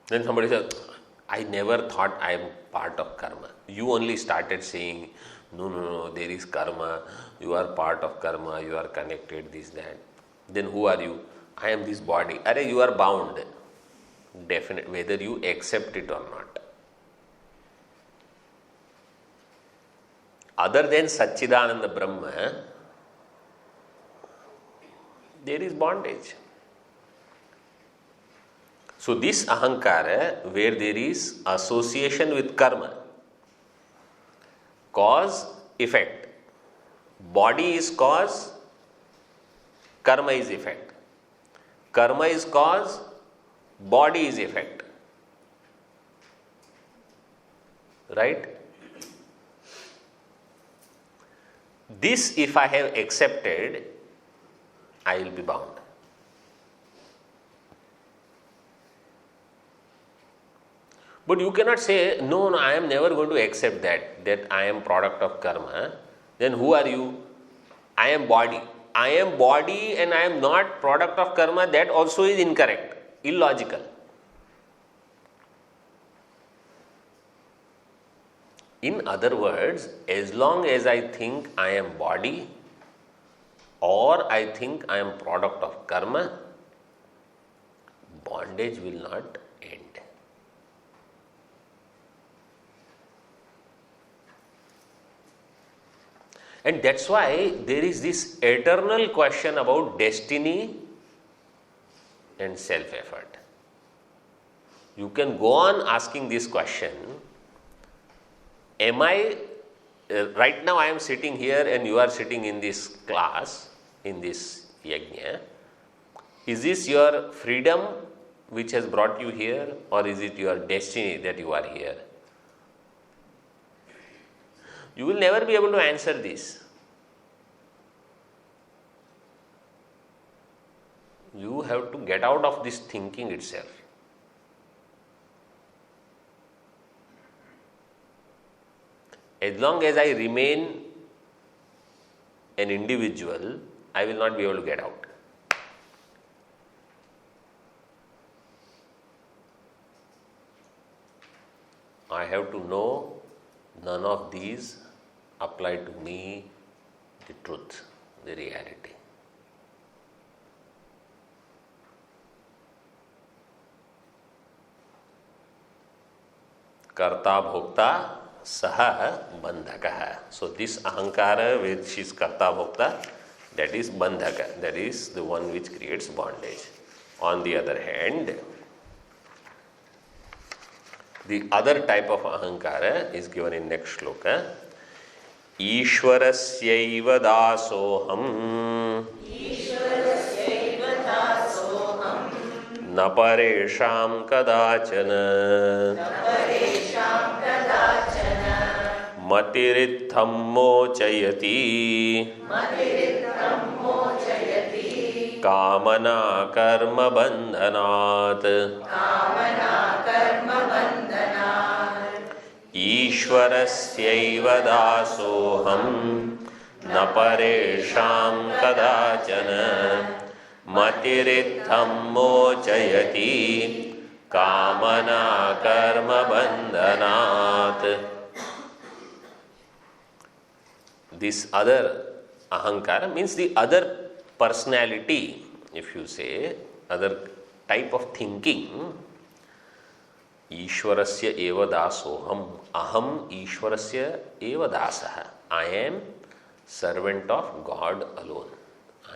S1: Then somebody says, I never thought I am part of karma. You only started saying, no, there is karma, you are part of karma, you are connected, this, that. Then who are you? I am this body. Arey, you are bound. Definite, whether you accept it or not. Other than Satchidananda Brahma, there is bondage. So this ahankara, where there is association with karma, cause, effect. Body is cause, karma is effect. Karma is cause, body is effect. Right? This, if I have accepted, I will be bound. But you cannot say, no, I am never going to accept that I am product of karma. Then who are you? I am body. I am body and I am not product of karma. That also is incorrect, illogical. In other words, as long as I think I am body or I think I am product of karma, bondage will not end. And that's why there is this eternal question about destiny and self-effort. You can go on asking this question, right now I am sitting here and you are sitting in this class, in this yajna. Is this your freedom which has brought you here, or is it your destiny that you are here? You will never be able to answer this. You have to get out of this thinking itself. As long as I remain an individual, I will not be able to get out. I have to know none of these apply to me, the truth, the reality. Karta bhokta saha bandhaka. So this ahankara which is karta bhokta, that is bandhaka, that is the one which creates bondage. On the other hand, the other type of ahankara is given in next shloka. Ishwarasyaiva dasoham na paresham kadachana matiritham mochayati kamana karma bandhanat. Ishwarasyaiva dasoham na paresham kadachana मतिरित्थं मोचयति कामना कर्म बंधनात्. This other ahankara means the other personality, if you say, other type of thinking. Ishwarasya eva dasoham, aham Ishwarasya eva dasaha. I am servant of God alone.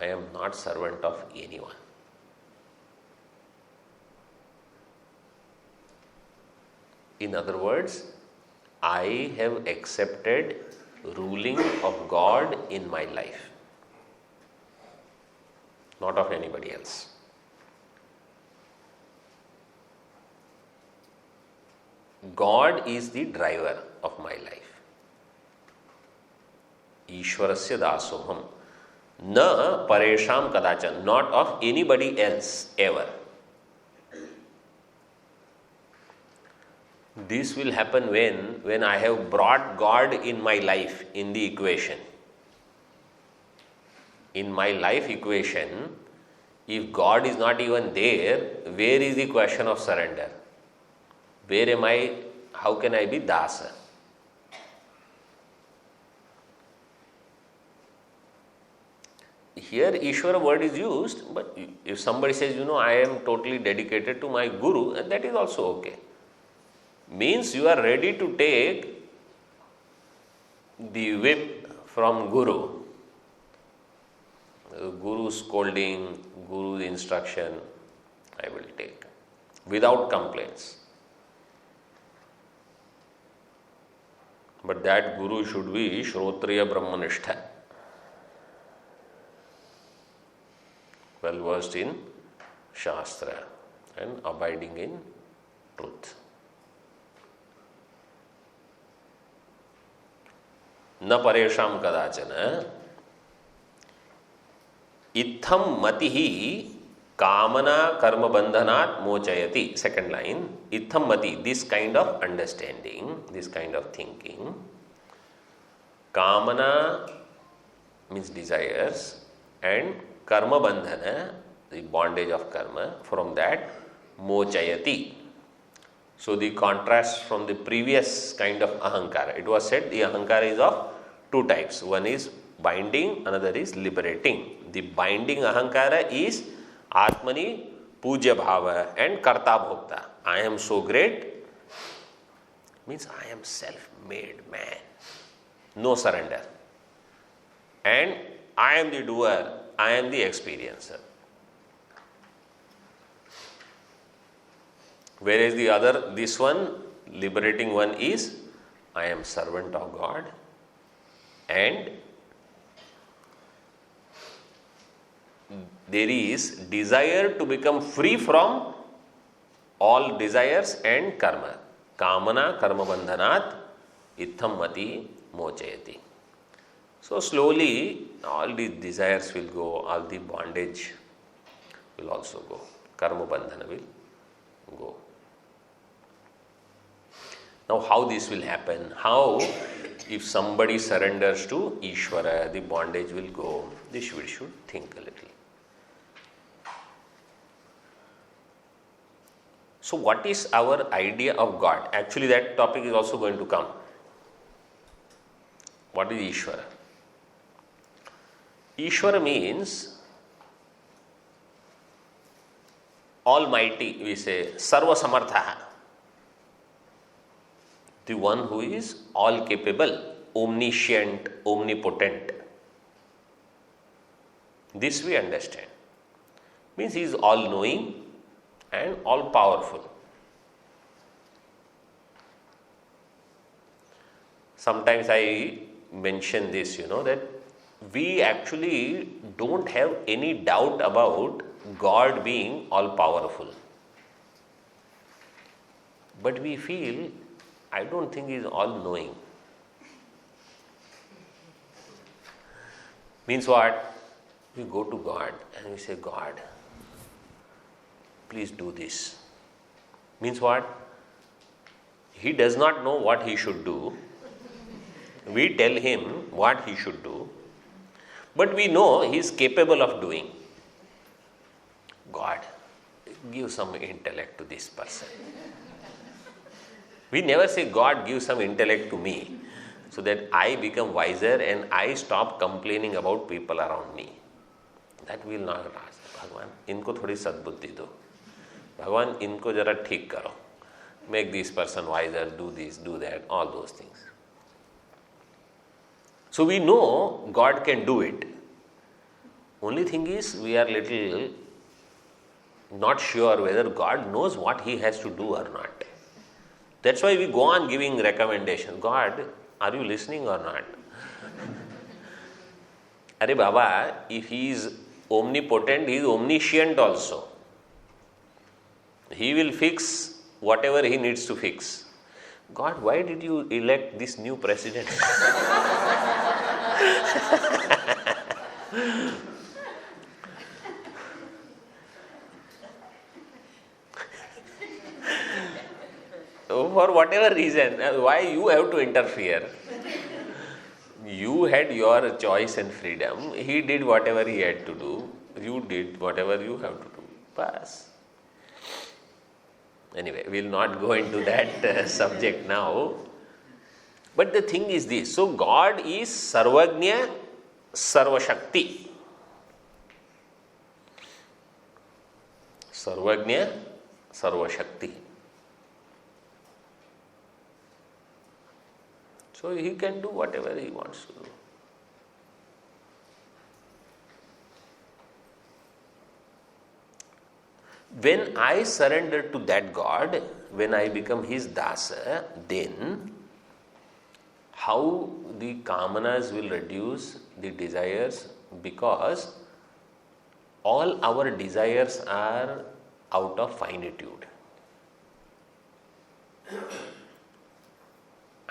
S1: I am not servant of anyone. In other words, I have accepted ruling of God in my life, not of anybody else. God is the driver of my life. Ishwarasya dasoham. Na paresham kadachan. Not of anybody else ever. This will happen when I have brought God in my life in the equation. In my life equation, if God is not even there, where is the question of surrender? Where am I? How can I be dasa? Here Ishvara word is used, but if somebody says, I am totally dedicated to my Guru, and that is also okay. Means you are ready to take the whip from Guru. Guru's scolding, Guru's instruction, I will take without complaints. But that Guru should be Shrotriya Brahmanishtha, well versed in Shastra and abiding in truth. न परेशां कदाचन इत्थं मतिः कामना कर्म बंधनात् मोचयति. Second line, इत्थं मति, this kind of understanding, this kind of thinking. Kamana means desires, and karma bandhana, the bondage of karma, from that mochayati. So the contrast from the previous kind of ahankara. It was said the ahankara is of two types. One is binding, another is liberating. The binding ahankara is Atmani Puja Bhava and Karta Bhokta. I am so great means I am self-made man. No surrender. And I am the doer, I am the experiencer. Whereas the other, this one, liberating one is, I am servant of God and there is desire to become free from all desires and karma. Kamana karma bandhanat itham mati mochayati. So slowly all the desires will go, all the bondage will also go. Karma bandhana will go. Now how this will happen? How if somebody surrenders to Ishvara, the bondage will go? This we should think a little. So what is our idea of God? Actually that topic is also going to come. What is Ishvara? Ishvara means Almighty, we say, Sarva Samartha. The one who is all capable, omniscient, omnipotent. This we understand. Means he is all knowing and all powerful. Sometimes I mention this, that we actually don't have any doubt about God being all powerful. But we feel, I don't think he is all knowing. Means what? We go to God and we say, God, please do this. Means what? He does not know what he should do. We tell him what he should do, but we know he is capable of doing. God, give some intellect to this person. We never say, God, give some intellect to me so that I become wiser and I stop complaining about people around me. That will not ask. भगवान इनको थोड़ी सद्बुद्धि दो, भगवान इनको जरा ठीक करो, make this person wiser, do this, do that, all those things. So we know God can do it. Only thing is, we are little not sure whether God knows what He has to do or not. That's why we go on giving recommendation. God, are you listening or not? Arey Baba, if He is omnipotent, He is omniscient also. He will fix whatever He needs to fix. God, why did you elect this new president? For whatever reason, why you have to interfere? You had your choice and freedom. He did whatever he had to do. You did whatever you have to do. Pass. Anyway, we'll not go into that subject now. But the thing is this. So God is Sarvagnya, Sarvashakti. Sarvagnya, Sarvashakti. So He can do whatever He wants to do. When I surrender to that God, when I become His dasa, then how the kamanas will reduce, the desires, because all our desires are out of finitude.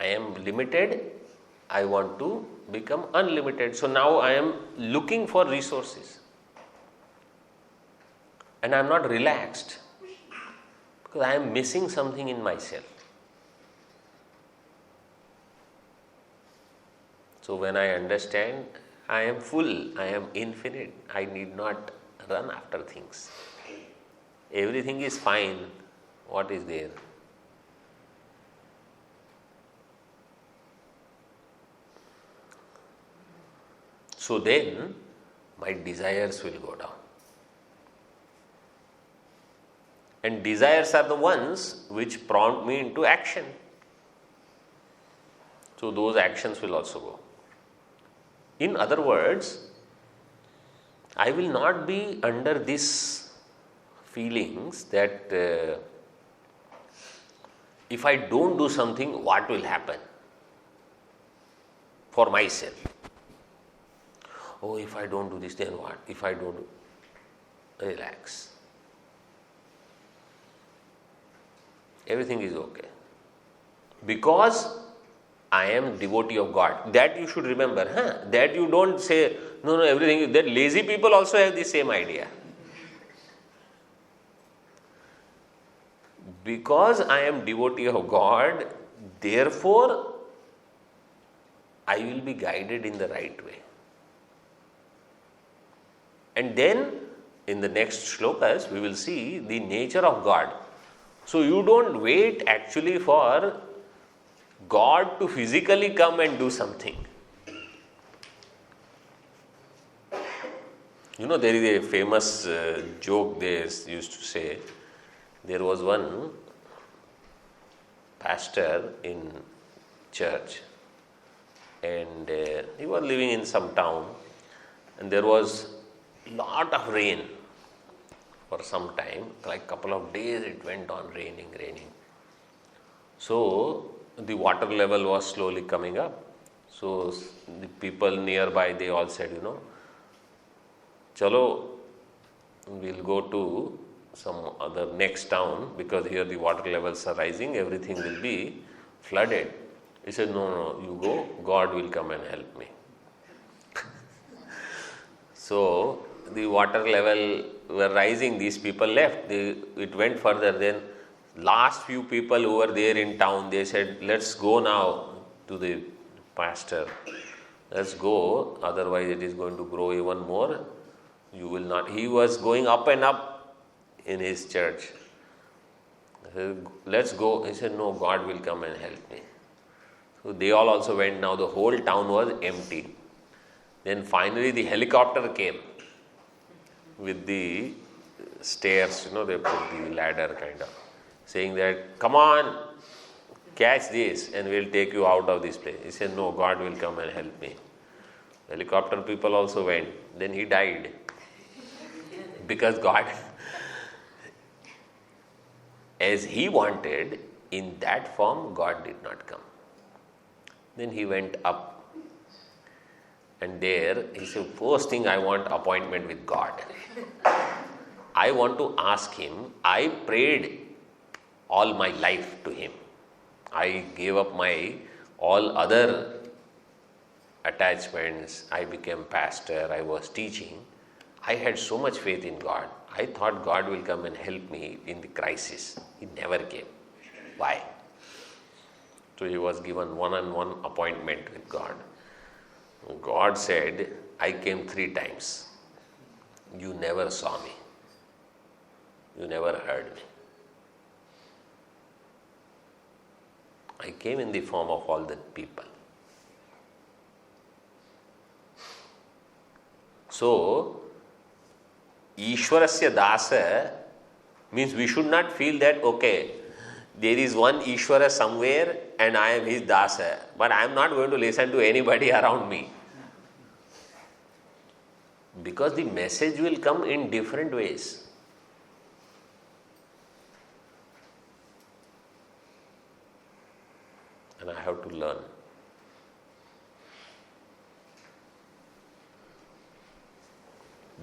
S1: I am limited, I want to become unlimited. So now I am looking for resources. And I am not relaxed because I am missing something in myself. So when I understand, I am full, I am infinite, I need not run after things. Everything is fine. What is there? So then, my desires will go down. And desires are the ones which prompt me into action. So those actions will also go. In other words, I will not be under these feelings that if I don't do something, what will happen for myself? Oh, if I don't do this, then what? If I don't do... Relax. Everything is okay. Because I am devotee of God. That you should remember. That you don't say, no, everything... That lazy people also have the same idea. Because I am devotee of God, therefore, I will be guided in the right way. And then, in the next shlokas, we will see the nature of God. So, you don't wait actually for God to physically come and do something. You know, there is a famous joke they used to say. There was one pastor in church and he was living in some town and there was lot of rain for some time, like couple of days it went on raining. So the water level was slowly coming up. So the people nearby, they all said, chalo, we'll go to some other next town because here the water levels are rising, everything will be flooded. He said, no, you go, God will come and help me. So the water level were rising, these people left, it went further. Then last few people who were there in town, they said, let's go now to the pastor. Let's go, otherwise it is going to grow even more. You will not. He was going up and up in his church. I said, let's go. He said, no, God will come and help me. So they all also went. Now the whole town was empty. Then finally the helicopter came with the stairs, they put the ladder kind of, saying that, come on, catch this and we'll take you out of this place. He said, no, God will come and help me. Helicopter people also went. Then he died. Because God, as he wanted, in that form, God did not come. Then he went up. And there, he said, first thing I want appointment with God. I want to ask him. I prayed all my life to him. I gave up my all other attachments. I became pastor. I was teaching. I had so much faith in God. I thought God will come and help me in the crisis. He never came. Why? So he was given one-on-one appointment with God. God said, I came 3 times. You never saw me. You never heard me. I came in the form of all the people. So, Ishwarasya Dasa means we should not feel that, okay, there is one Ishvara somewhere and I am his Dasa, but I am not going to listen to anybody around me. Because the message will come in different ways. And I have to learn.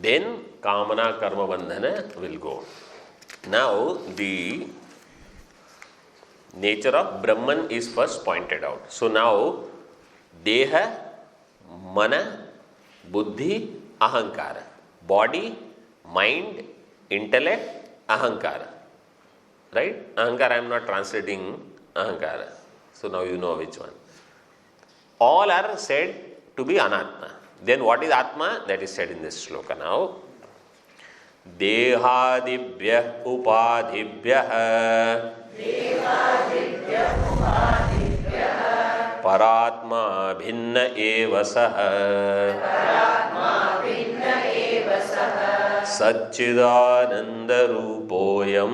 S1: Then Kamana Karma Bandhana will go. Now the nature of Brahman is first pointed out. So now Deha, Mana, Buddhi, Ahankara. Body, mind, intellect, Ahankara. Right? Ahankara, I am not translating Ahankara. So now you know which one. All are said to be Anatma. Then what is Atma? That is said in this sloka now. Dehadibhyah upadibhyah Paratma bhinna eva saha Satchidananda rupoyam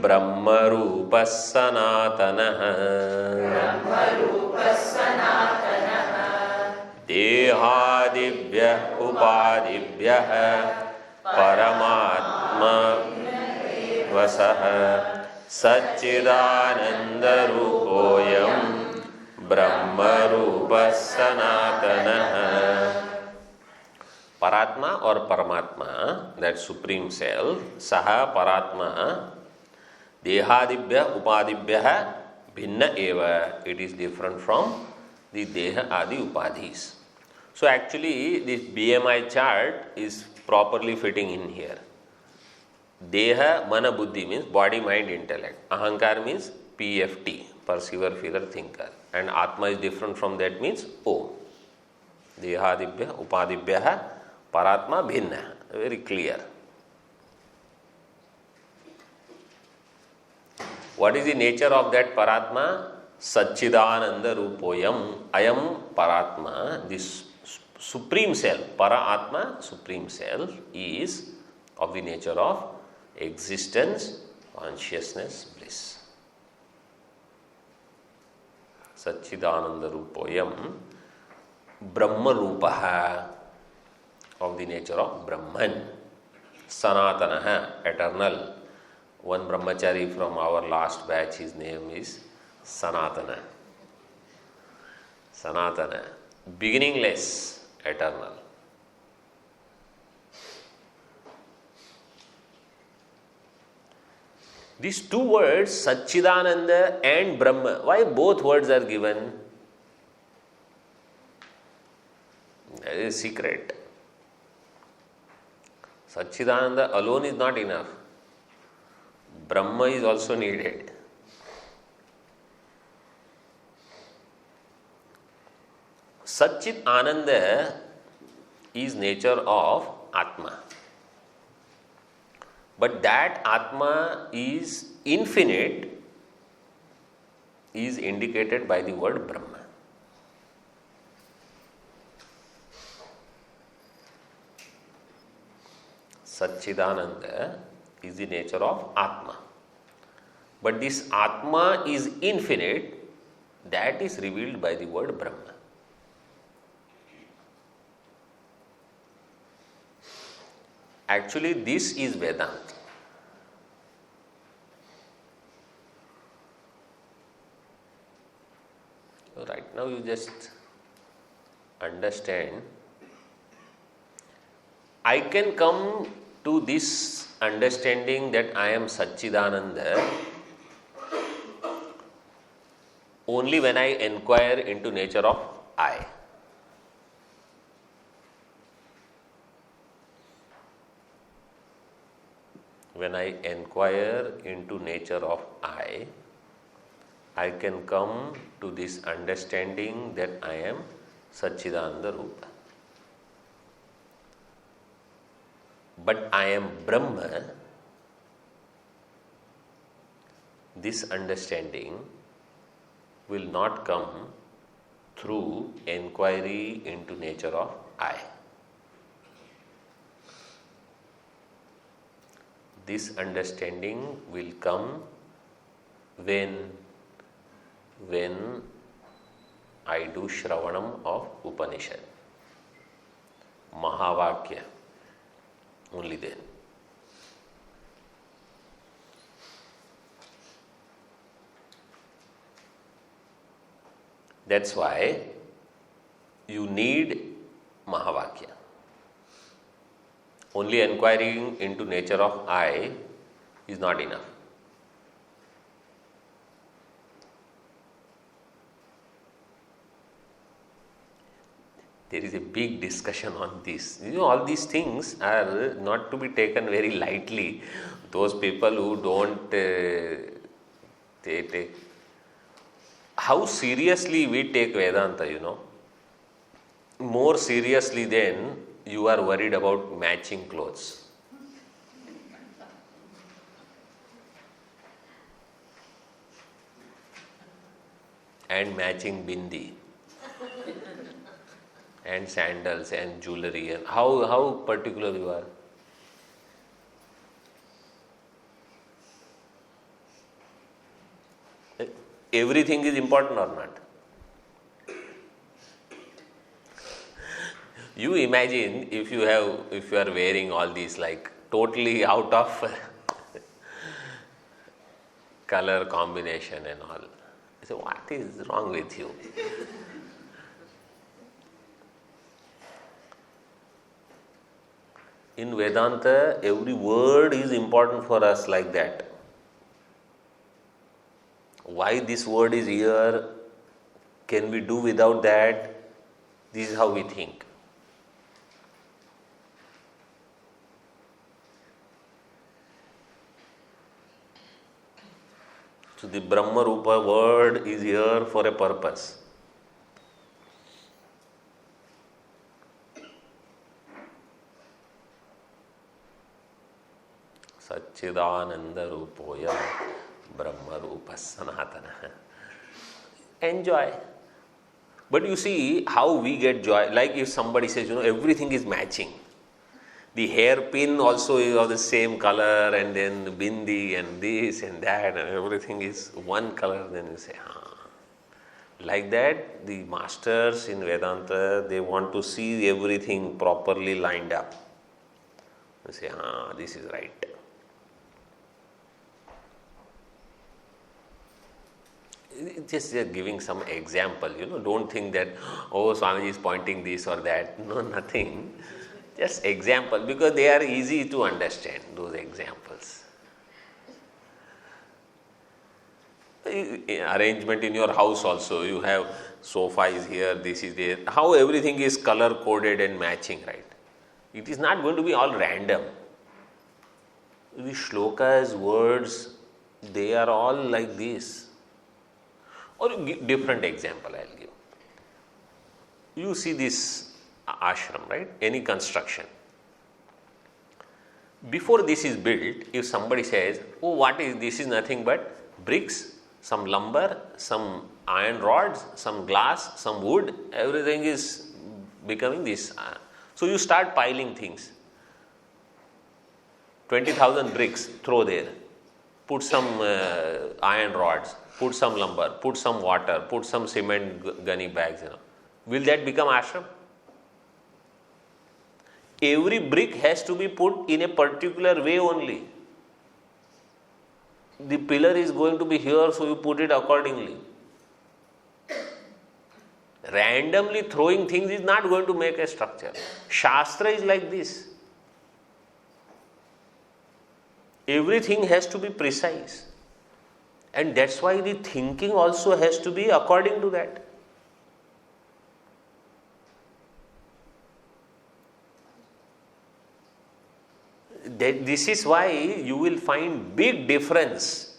S1: Brahma rupa sanatana Dehadibhyah upadibhyah Paramatma vasaha Satchidananda rupoyam Brahma rupa sanatana. Paratma or Paramatma, that supreme self, Saha Paratma, Dehadibhya Upadibhya Bhinna Eva, it is different from the Deha Adi Upadhis. So actually this BMI chart is properly fitting in here. Deha Mana Buddhi means body, mind, intellect. Ahankar means PFT, perceiver, feeler, thinker. And Atma is different from that means O. Dehadibhya Upadibhya Paratma Bhinna. Very clear. What is the nature of that Paratma? Satchidananda Rupoyam. Ayam Paratma, this supreme self, Para-Atma, supreme self, is of the nature of existence, consciousness, bliss. Satchidananda Rupoyam. Brahma Rupaha, of the nature of Brahman. Sanatanaha, eternal. One brahmachari from our last batch, his name is Sanatana. Sanatana, beginningless, eternal. These two words, Satchidananda and Brahma, why both words are given? That is a secret. Satchidananda alone is not enough. Brahma is also needed. Satchit Ananda is nature of Atma. But that Atma is infinite is indicated by the word Brahma. Satchidananda is the nature of Atma. But this Atma is infinite, that is revealed by the word Brahma. Actually, this is Vedanta. So right now you just understand. I can come to this understanding that I am Satchidananda only when I inquire into nature of I. When I inquire into nature of I can come to this understanding that I am Satchidananda Rupa. But I am Brahma, this understanding will not come through inquiry into nature of I. This understanding will come when I do Shravanam of Upanishad, Mahavakya, only then. That's why you need Mahavakya. Only inquiring into nature of I is not enough. There is a big discussion on this. All these things are not to be taken very lightly. Those people who don't take. How seriously we take Vedanta, more seriously than you are worried about matching clothes. And matching bindi. And sandals and jewelry, and how particular you are. Everything is important or not? You imagine if you are wearing all these like totally out of color combination and all. So what is wrong with you? In Vedanta, every word is important for us like that. Why this word is here? Can we do without that? This is how we think. So the Brahma Rupa word is here for a purpose. Satchidananda Rupoya Brahma Rupa Sanatana. Enjoy. But you see how we get joy. Like if somebody says, everything is matching. The hairpin also is of the same color, and then the bindi and this and that, and everything is one color. Then you say, Like that, the masters in Vedanta, they want to see everything properly lined up. You say, this is right. Just giving some example, don't think that, Swamiji is pointing this or that. No, nothing. Just example, because they are easy to understand, those examples. Arrangement in your house also, you have sofa is here, this is there. How everything is color coded and matching, right? It is not going to be all random. The shlokas, words, they are all like this. Or different example I will give. You see this ashram, right? Any construction. Before this is built, if somebody says, oh, what is this? Is nothing but bricks, some lumber, some iron rods, some glass, some wood, everything is becoming this. So you start piling things. 20,000 bricks, throw there. Put some iron rods, put some lumber, put some water, put some cement gunny bags. Will that become ashram? Every brick has to be put in a particular way only. The pillar is going to be here, so you put it accordingly. Randomly throwing things is not going to make a structure. Shastra is like this. Everything has to be precise. And that's why the thinking also has to be according to that. This is why you will find big difference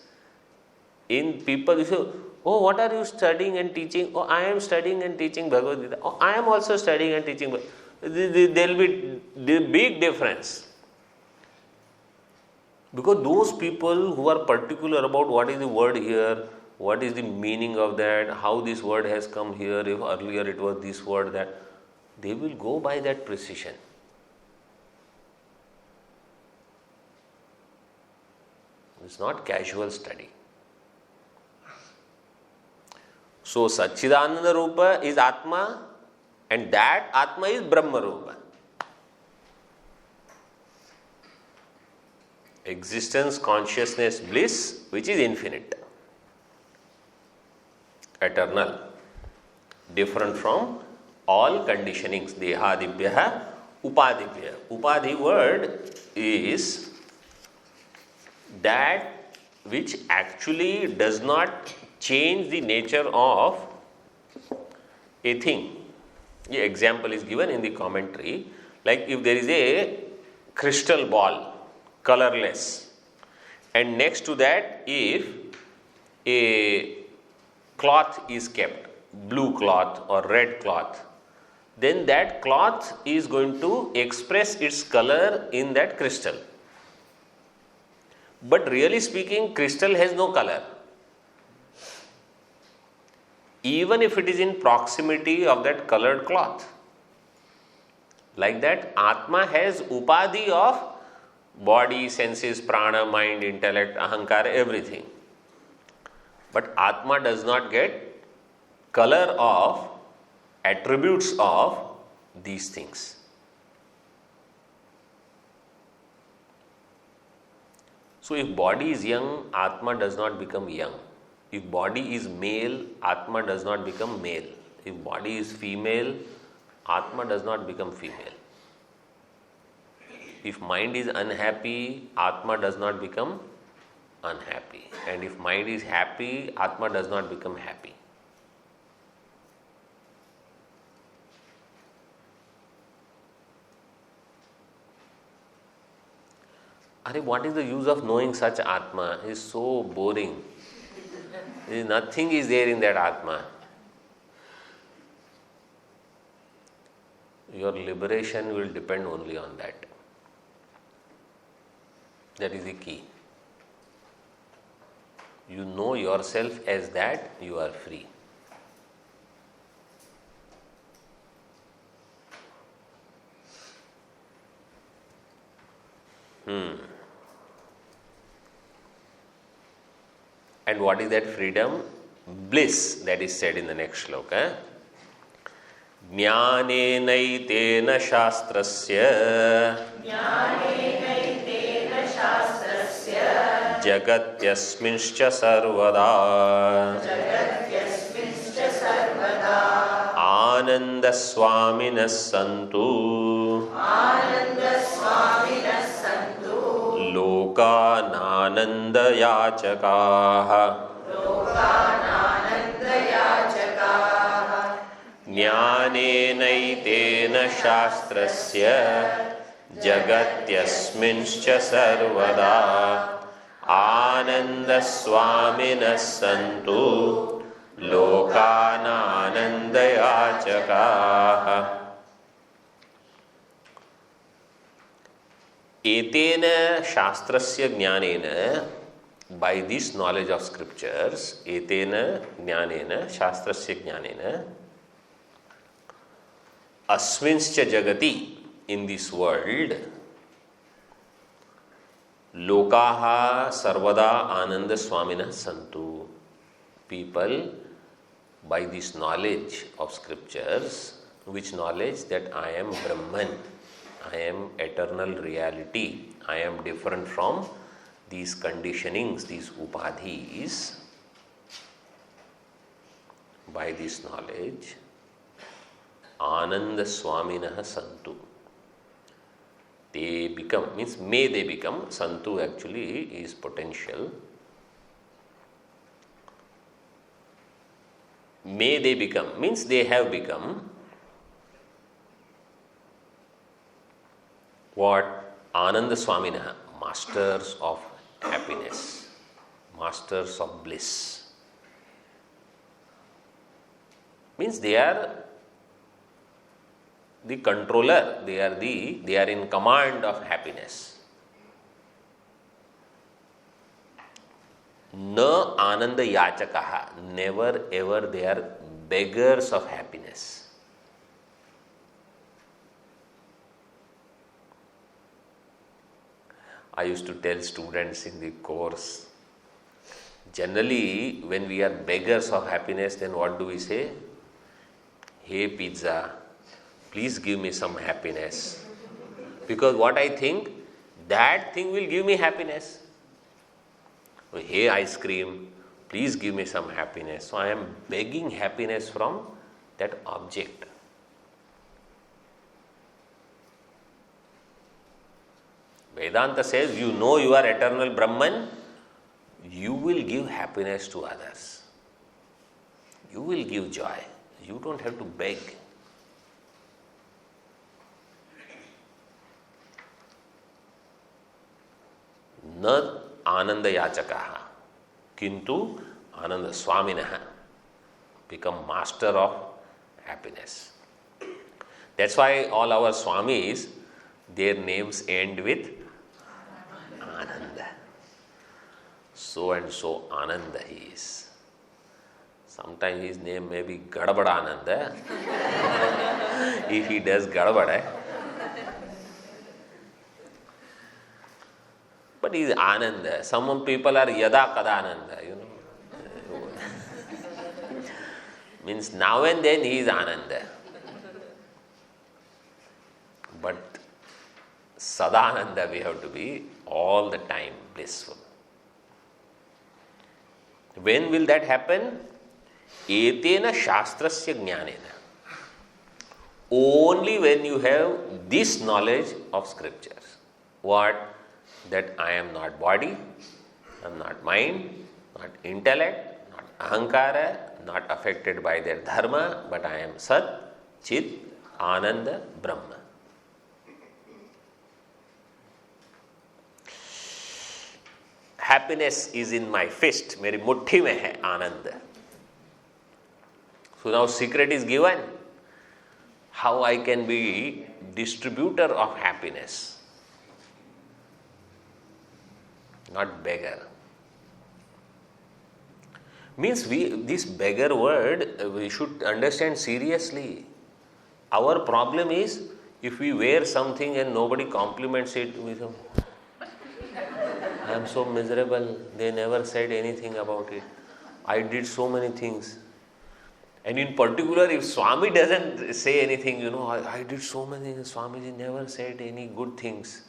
S1: in people. You say, oh, what are you studying and teaching? Oh, I am studying and teaching Bhagavad Gita. Oh, I am also studying and teaching. There will be the big difference. Because those people who are particular about what is the word here, what is the meaning of that, how this word has come here, if earlier it was this word, that, they will go by that precision. It's not casual study. So Satchidananda Rupa is Atma, and that Atma is Brahma Rupa. Existence, consciousness, bliss, which is infinite, eternal, different from all conditionings. Dehadibhya, upadibhya. Upadhi word is that which actually does not change the nature of a thing. The example is given in the commentary. Like if there is a crystal ball, colorless, and next to that if a cloth is kept, blue cloth or red cloth, then that cloth is going to express its color in that crystal. But really speaking, crystal has no color. Even if it is in proximity of that colored cloth. Like that, Atma has upadhi of body, senses, prana, mind, intellect, ahankara, everything. But Atma does not get color of attributes of these things. So if body is young, Atma does not become young. If body is male, Atma does not become male. If body is female, Atma does not become female. If mind is unhappy, Atma does not become unhappy. And if mind is happy, Atma does not become happy. What is the use of knowing such Atma? It is so boring. Nothing is there in that Atma. Your liberation will depend only on that. That is the key. You know yourself as that, you are free. And what is that freedom? Bliss, that is said in the next shloka. Jnānenaitena shastrasya jagatyasminscha sarvada Ananda Swaminas santu Lokanananda yachakaha Jnānenaitena shastrasya jagatyasminscha sarvada Ananda Swaminas santu Lokanananda yachakaha etena shastrasya jnanena, by this knowledge of scriptures, etena jnanena, shastrasya jnanena, asminscha jagati, in this world, lokaha sarvada ananda swamina santu. People, by this knowledge of scriptures, which knowledge? That I am Brahman, I am eternal reality, I am different from these conditionings, these upadhis. By this knowledge, Ananda Swamina Santu. They become, means may they become, Santu actually is potential. May they become, means they have become what? Ananda Swamina, masters of happiness, masters of bliss. Means they are the controller, they are in command of happiness. Na ananda yachakaha, never ever they are beggars of happiness. I used to tell students in the course, generally when we are beggars of happiness, then what do we say? Hey pizza, please give me some happiness. Because what I think, that thing will give me happiness. Hey ice cream, please give me some happiness. So I am begging happiness from that object. Vedanta says, you know you are eternal Brahman, you will give happiness to others. You will give joy. You don't have to beg. Na ananda yachakaha, kintu ananda swaminaha, become master of happiness. That's why all our Swamis, their names end with Ananda. So and so Ananda he is. Sometimes his name may be Gadabada Ananda. If he does Gadabada. But he is Ananda. Some people are Yada Kada Ananda, Means now and then he is Ananda. But Sadananda we have to be all the time blissful. When will that happen? Etena shastrasya jnanena. Only when you have this knowledge of scriptures. What? That I am not body, I am not mind, not intellect, not ahankara, not affected by their dharma, but I am Sat, Chit, Ananda, Brahma. Happiness is in my fist, meri mutti mein hai Ananda. So now secret is given. How I can be distributor of happiness, not beggar. Means this beggar word, we should understand seriously. Our problem is, if we wear something and nobody compliments it, we say, I am so miserable, they never said anything about it. I did so many things. And in particular, if Swami doesn't say anything, I did so many things, Swamiji never said any good things.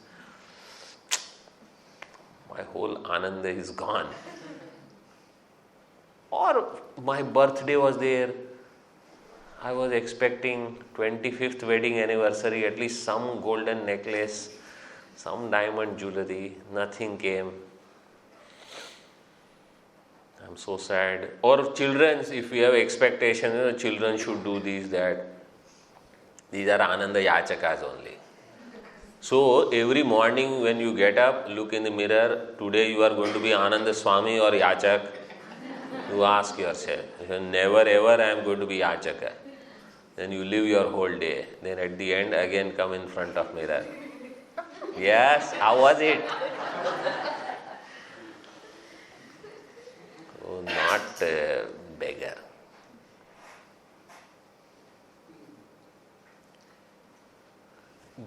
S1: My whole Ananda is gone. Or my birthday was there. I was expecting 25th wedding anniversary, at least some golden necklace, some diamond jewelry. Nothing came. I'm so sad. Or children, if we have expectation, children should do this, that. These are Ananda Yachakas only. So every morning when you get up, look in the mirror, today you are going to be Ananda Swami or Yachak. You ask yourself, never ever I am going to be Yachaka. Then you live your whole day. Then at the end again come in front of mirror. Yes, how was it? Oh, not beggar.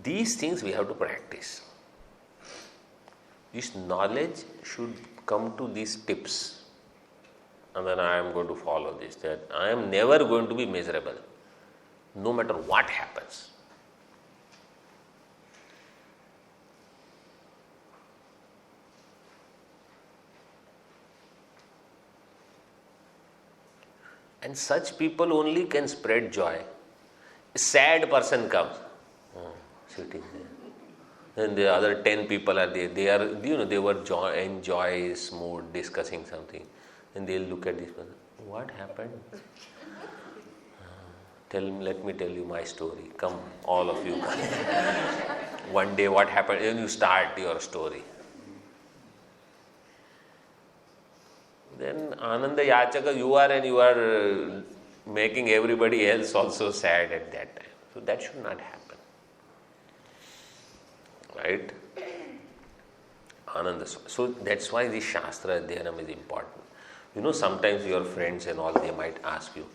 S1: These things we have to practice. This knowledge should come to these tips. And then I am going to follow this, that I am never going to be miserable, no matter what happens. And such people only can spread joy. A sad person comes, sitting there. And the other 10 people are there. They are, they were in joyous mood discussing something. And they'll look at this person. What happened? Let me tell you my story. Come, all of you. One day what happened? And you start your story. Then Ananda Yachaka you are, and you are making everybody else also sad at that time. So that should not happen. Right? Ananda. So that's why the Shastra Adhyanam is important. Sometimes your friends and all, they might ask you,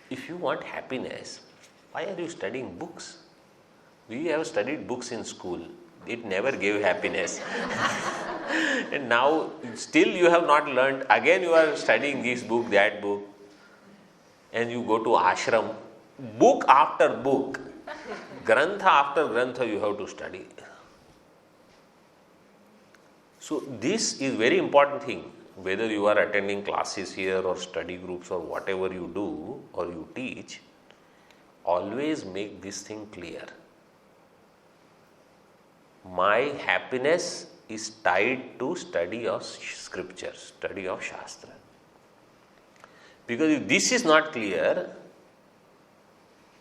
S1: if you want happiness, why are you studying books? We have studied books in school. It never gave happiness. And now still you have not learned. Again you are studying this book, that book. And you go to ashram. Book after book. Grantha after grantha you have to study. So this is very important thing. Whether you are attending classes here or study groups or whatever you do or you teach, always make this thing clear. My happiness is tied to study of scriptures, study of Shastra. Because if this is not clear,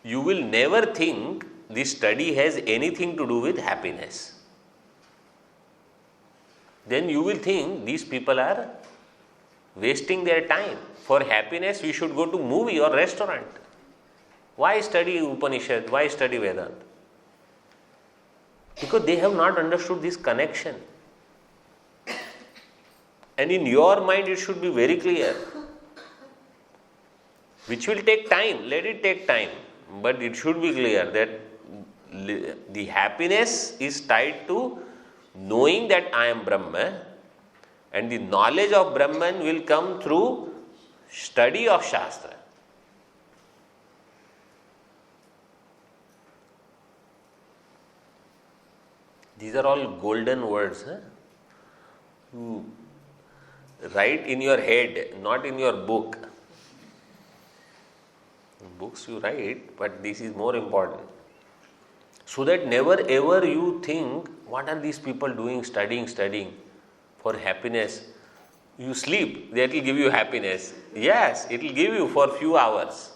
S1: you will never think this study has anything to do with happiness. Then you will think these people are wasting their time. For happiness, we should go to movie or restaurant. Why study Upanishad? Why study Vedanta? Because they have not understood this connection. And in your mind, it should be very clear. Which will take time. Let it take time. But it should be clear that the happiness is tied to knowing that I am Brahma, and the knowledge of Brahman will come through study of Shastra. These are all golden words. You write in your head, not in your book. In books you write, but this is more important. So that never ever you think, what are these people doing, studying for happiness? You sleep, that will give you happiness. Yes, it will give you for few hours.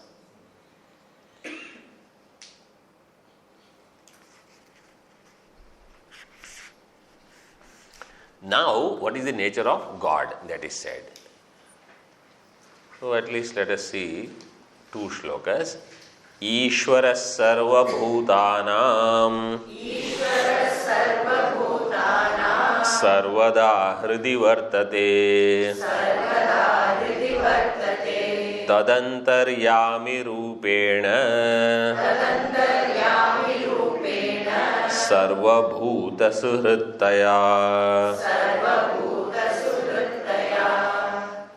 S1: Now, what is the nature of God? That is said. So at least let us see 2 shlokas. Ishvara sarva bhutanam sarvada hridi vartate tadantaryami rupena sarva bhuta suhrittaya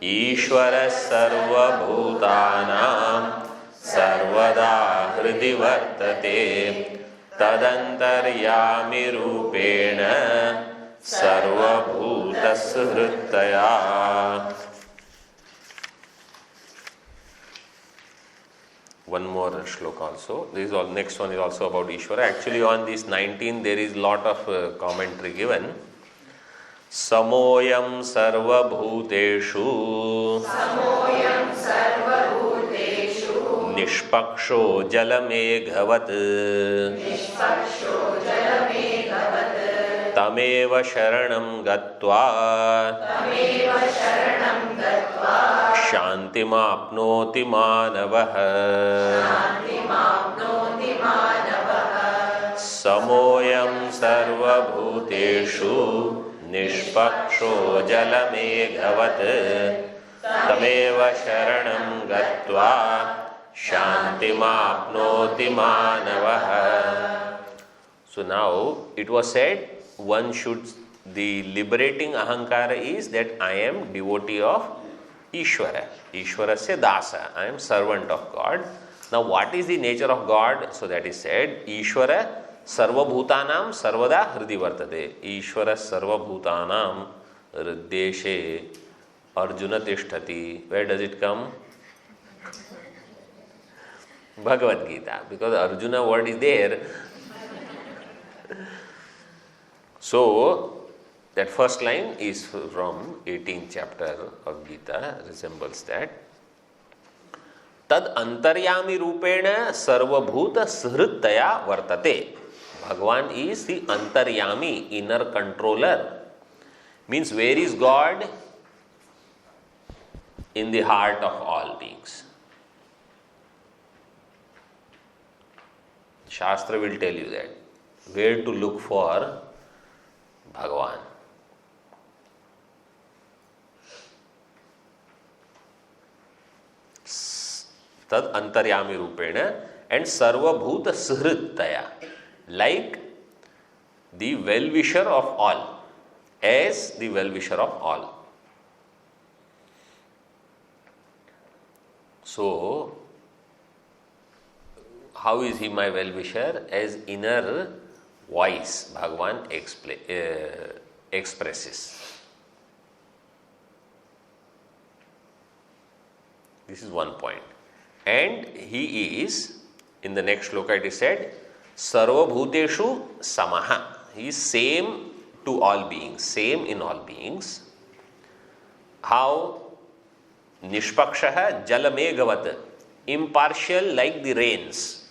S1: Ishvara sarva bhutanam sarvada hridi vartate tadantaryami rupena sarva bhuta suhrittaya. One more shloka also. This is all. Next one is also about Ishvara. Actually, on this 19 there is lot of commentary given. Samoyam sarva bhuteshu nishpaksho jalameghavat tameva sharanam gatva shantimapnoti manavah समोऽयं सर्वभूतेषु निष्पक्षो जलमेघवत् तमेव शरणं गत्वा शान्तिमाप्नोति मानवः. So now it was said one should, the liberating ahankara is that I am devotee of Ishvara. Ishvarasya dasa. I am servant of God. Now what is the nature of God? So that is said, Ishvara sarvabhutanam sarvada hridi vartate. Ishvara sarvabhutanam hrideshe Arjuna tishtati. Where does it come? Bhagavad Gita. Because Arjuna word is there. So that first line is from 18th chapter of Gita, resembles that. Tad antaryami rupena sarvabhuta sahritaya vartate. Bhagavan is the antaryami, inner controller. Means where is God? In the heart of all beings. Shastra will tell you that. Where to look for Bhagavan. Tad antaryami rupena and sarvabhuta sahritaya, like the well-wisher of all, as the well-wisher of all. So, how is he my well-wisher? As inner voice, Bhagavan expresses. This is one point. And he is, in the next shloka it is said, Sarva Bhuteshu Samaha. He is same to all beings, same in all beings. How? Nishpakshaha Jalamegavat. Impartial like the rains.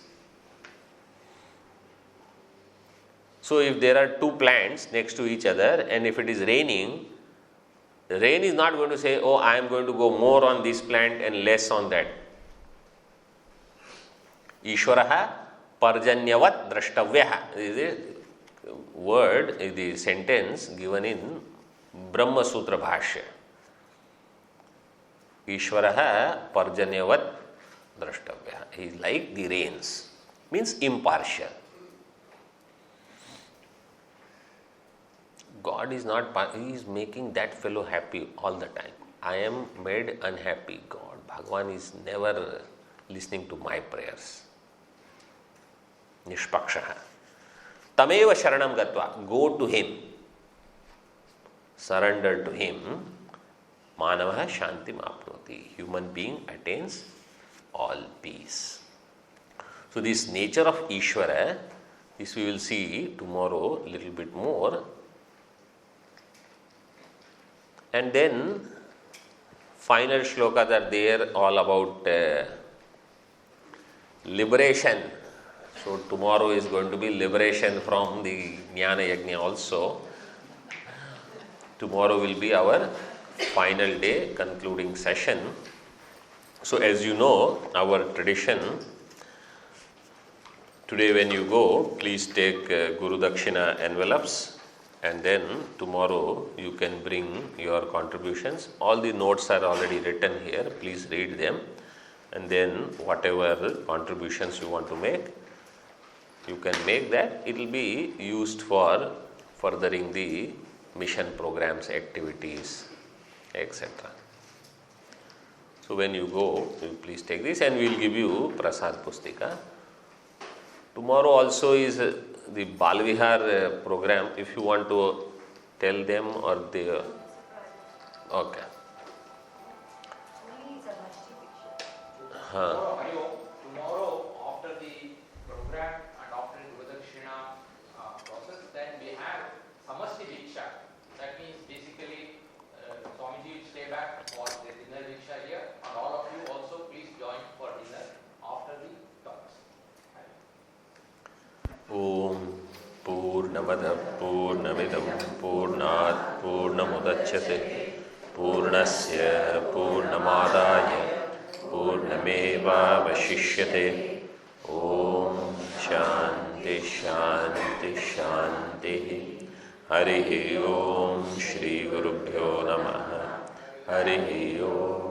S1: So if there are two plants next to each other and if it is raining, the rain is not going to say, oh, I am going to go more on this plant and less on that. Ishvaraha parjanyavat drashtavyaha is the word, is the sentence given in Brahma Sutra Bhashya. Ishvaraha parjanyavat drashtavyaha. He is like the rains, means impartial. God is not, he is making that fellow happy all the time. I am made unhappy. God, Bhagavan is never listening to my prayers. Nishpakshaha. Tameva sharanam gatva. Go to him. Surrender to him. Manavaha shantim apnoti. Human being attains all peace. So this nature of Ishvara, this we will see tomorrow a little bit more. And then final shlokas are there all about liberation. So tomorrow is going to be liberation from the Jnana Yajna also. Tomorrow will be our final day, concluding session. So as you know, our tradition, today when you go, please take Guru Dakshina envelopes. And then tomorrow you can bring your contributions. All the notes are already written here. Please read them. And then whatever contributions you want to make, you can make that. It will be used for furthering the mission programs, activities, etc. So when you go, you please take this and we will give you Prasad Pustika. Tomorrow also is the Balvihar program, if you want to tell them or they... Okay.
S2: Tomorrow after the program and after the Gurudakshina process, then we have Samasti Diksha. That means basically Swamiji will stay back for the dinner Diksha here, and all of you also please join for dinner after the talks.
S1: Om Purnamada Purnamidam Purnat Purnamudachyate Purnasya Purnamadaya Purnameva Vashishyate. Om Shanti शांति शांति शांति। हरि ओम। श्री गुरुभ्यो नमः। हरि ओम।